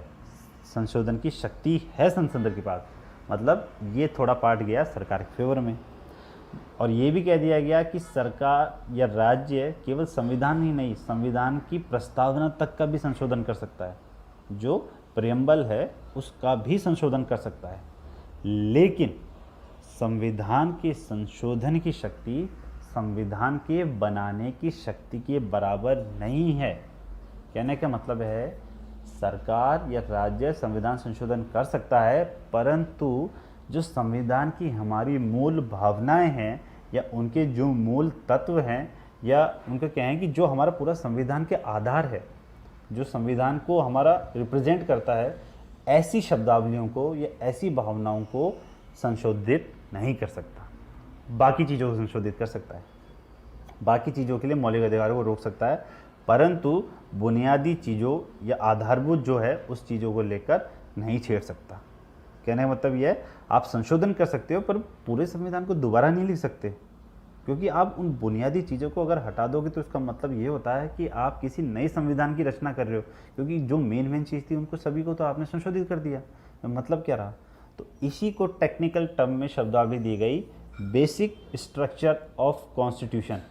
संशोधन की शक्ति है संसद के पास। मतलब ये थोड़ा पार्ट गया सरकार के फेवर में, और ये भी कह दिया गया कि सरकार या राज्य केवल संविधान ही नहीं, संविधान की प्रस्तावना तक का भी संशोधन कर सकता है, जो प्रियम्बल है उसका भी संशोधन कर सकता है। लेकिन संविधान के संशोधन की शक्ति संविधान के बनाने की शक्ति के बराबर नहीं है। कहने का मतलब है सरकार या राज्य संविधान संशोधन कर सकता है, परंतु जो संविधान की हमारी मूल भावनाएं हैं या उनके जो मूल तत्व हैं, या उनका क्या है कि जो हमारा पूरा संविधान के आधार है, जो संविधान को हमारा रिप्रेजेंट करता है, ऐसी शब्दावलियों को या ऐसी भावनाओं को संशोधित नहीं कर सकता। बाकी चीज़ों को संशोधित कर सकता है, बाकी चीज़ों के लिए मौलिक अधिकारों को रोक सकता है, परंतु बुनियादी चीज़ों या आधारभूत जो है उस चीज़ों को लेकर नहीं छेड़ सकता। कहने का मतलब यह है, आप संशोधन कर सकते हो पर पूरे संविधान को दोबारा नहीं लिख सकते, क्योंकि आप उन बुनियादी चीज़ों को अगर हटा दोगे तो इसका मतलब ये होता है कि आप किसी नए संविधान की रचना कर रहे हो, क्योंकि जो मेन चीज़ थी उनको सभी को तो आपने संशोधित कर दिया। मतलब क्या रहा? तो इसी को टेक्निकल टर्म में शब्दावली दी गई, बेसिक स्ट्रक्चर ऑफ कॉन्स्टिट्यूशन,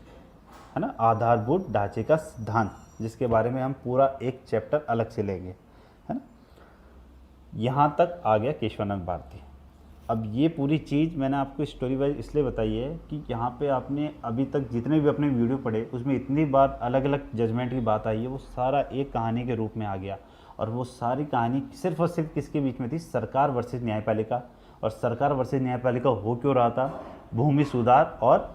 है ना, आधारभूत ढांचे का सिद्धांत, जिसके बारे में हम पूरा एक चैप्टर अलग से लेंगे, है ना। यहाँ तक आ गया केशवानंद भारती। अब ये पूरी चीज़ मैंने आपको स्टोरी वाइज इसलिए बताई है कि यहाँ पे आपने अभी तक जितने भी अपने वीडियो पढ़े उसमें इतनी बार अलग अलग जजमेंट की बात आई है, वो सारा एक कहानी के रूप में आ गया। और वो सारी कहानी सिर्फ और सिर्फ किसके बीच में थी? सरकार वर्सेस न्यायपालिका। और सरकार वर्सेस न्यायपालिका हो क्यों रहा था? भूमि सुधार और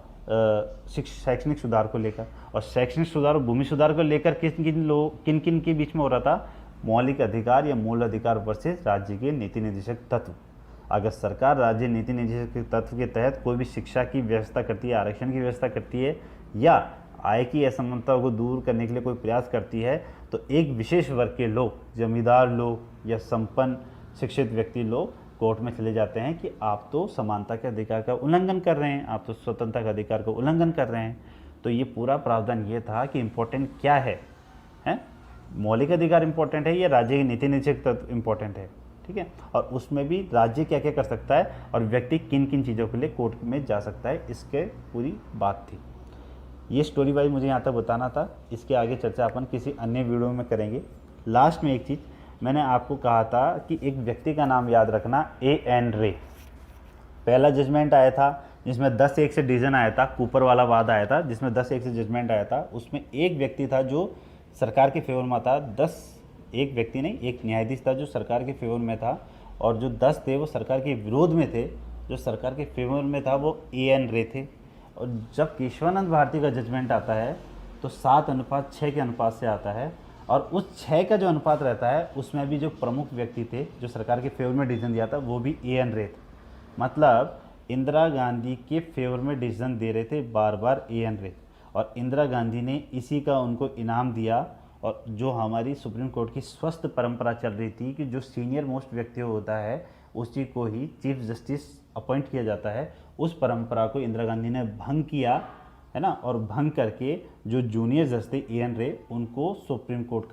शैक्षणिक सुधार को लेकर। और शैक्षणिक सुधार और भूमि सुधार को लेकर किन किन के बीच में हो रहा था? मौलिक अधिकार या मूल अधिकार वर्सेस राज्य के नीति निर्देशक तत्व। अगर सरकार राज्य नीति निर्देशक तत्व के तहत कोई भी शिक्षा की व्यवस्था करती है, आरक्षण की व्यवस्था करती है, या आय की असमानताओं को दूर करने के लिए कोई प्रयास करती है, तो एक विशेष वर्ग के लोग, जमींदार लोग या संपन्न शिक्षित व्यक्ति लोग कोर्ट में चले जाते हैं कि आप तो समानता के अधिकार का उल्लंघन कर रहे हैं, आप तो स्वतंत्रता के अधिकार का उल्लंघन कर रहे हैं। तो ये पूरा प्रावधान ये था कि इम्पोर्टेंट क्या है? मौलिक अधिकार इम्पोर्टेंट है या राज्य की नीति निर्देशक तत्व इम्पोर्टेंट है? ठीक है। और उसमें भी राज्य क्या क्या कर सकता है और व्यक्ति किन किन चीज़ों के लिए कोर्ट में जा सकता है, इसके पूरी बात थी। ये स्टोरी वाइज मुझे यहाँ तक बताना था। इसके आगे चर्चा अपन किसी अन्य वीडियो में करेंगे। लास्ट में एक चीज़ मैंने आपको कहा था कि एक व्यक्ति का नाम याद रखना, A.N. रे। पहला जजमेंट आया था जिसमें 10-1 से डिसीजन आया था, कूपर वाला वाद आया था जिसमें 10-1 से जजमेंट आया था। उसमें एक व्यक्ति था जो सरकार के फेवर में था, एक व्यक्ति नहीं, एक न्यायाधीश था जो सरकार के फेवर में था, और जो 10 थे वो सरकार के विरोध में थे। जो सरकार के फेवर में था वो A.N. रे थे। और जब केशवानंद भारती का जजमेंट आता है तो 7:6 के अनुपात से आता है, और उस 6 का जो अनुपात रहता है उसमें भी जो प्रमुख व्यक्ति थे जो सरकार के फेवर में डिसीजन दिया था वो भी A.N. रे थे। मतलब इंदिरा गांधी के फेवर में डिसीजन दे रहे थे बार बार A.N. रे, और इंदिरा गांधी ने इसी का उनको इनाम दिया। और जो हमारी सुप्रीम कोर्ट की स्वस्थ परंपरा चल रही थी कि जो सीनियर मोस्ट व्यक्ति होता है उसी को ही चीफ जस्टिस अपॉइंट किया जाता है, उस परंपरा को इंदिरा गांधी ने भंग किया, है ना। और भंग करके जो जूनियर जज थे A.N. रे, उनको सुप्रीम कोर्ट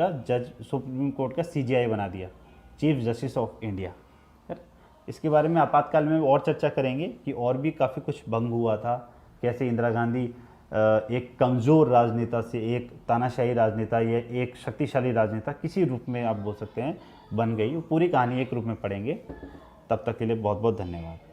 का CJI बना दिया, चीफ जस्टिस ऑफ इंडिया। इसके बारे में आपातकाल में और चर्चा करेंगे कि और भी काफ़ी कुछ भंग हुआ था, कैसे इंदिरा गांधी एक कमज़ोर राजनेता से एक तानाशाही राजनेता या एक शक्तिशाली राजनेता, किसी रूप में आप बोल सकते हैं, बन गई। पूरी कहानी एक रूप में पढ़ेंगे। तब तक के लिए बहुत बहुत धन्यवाद।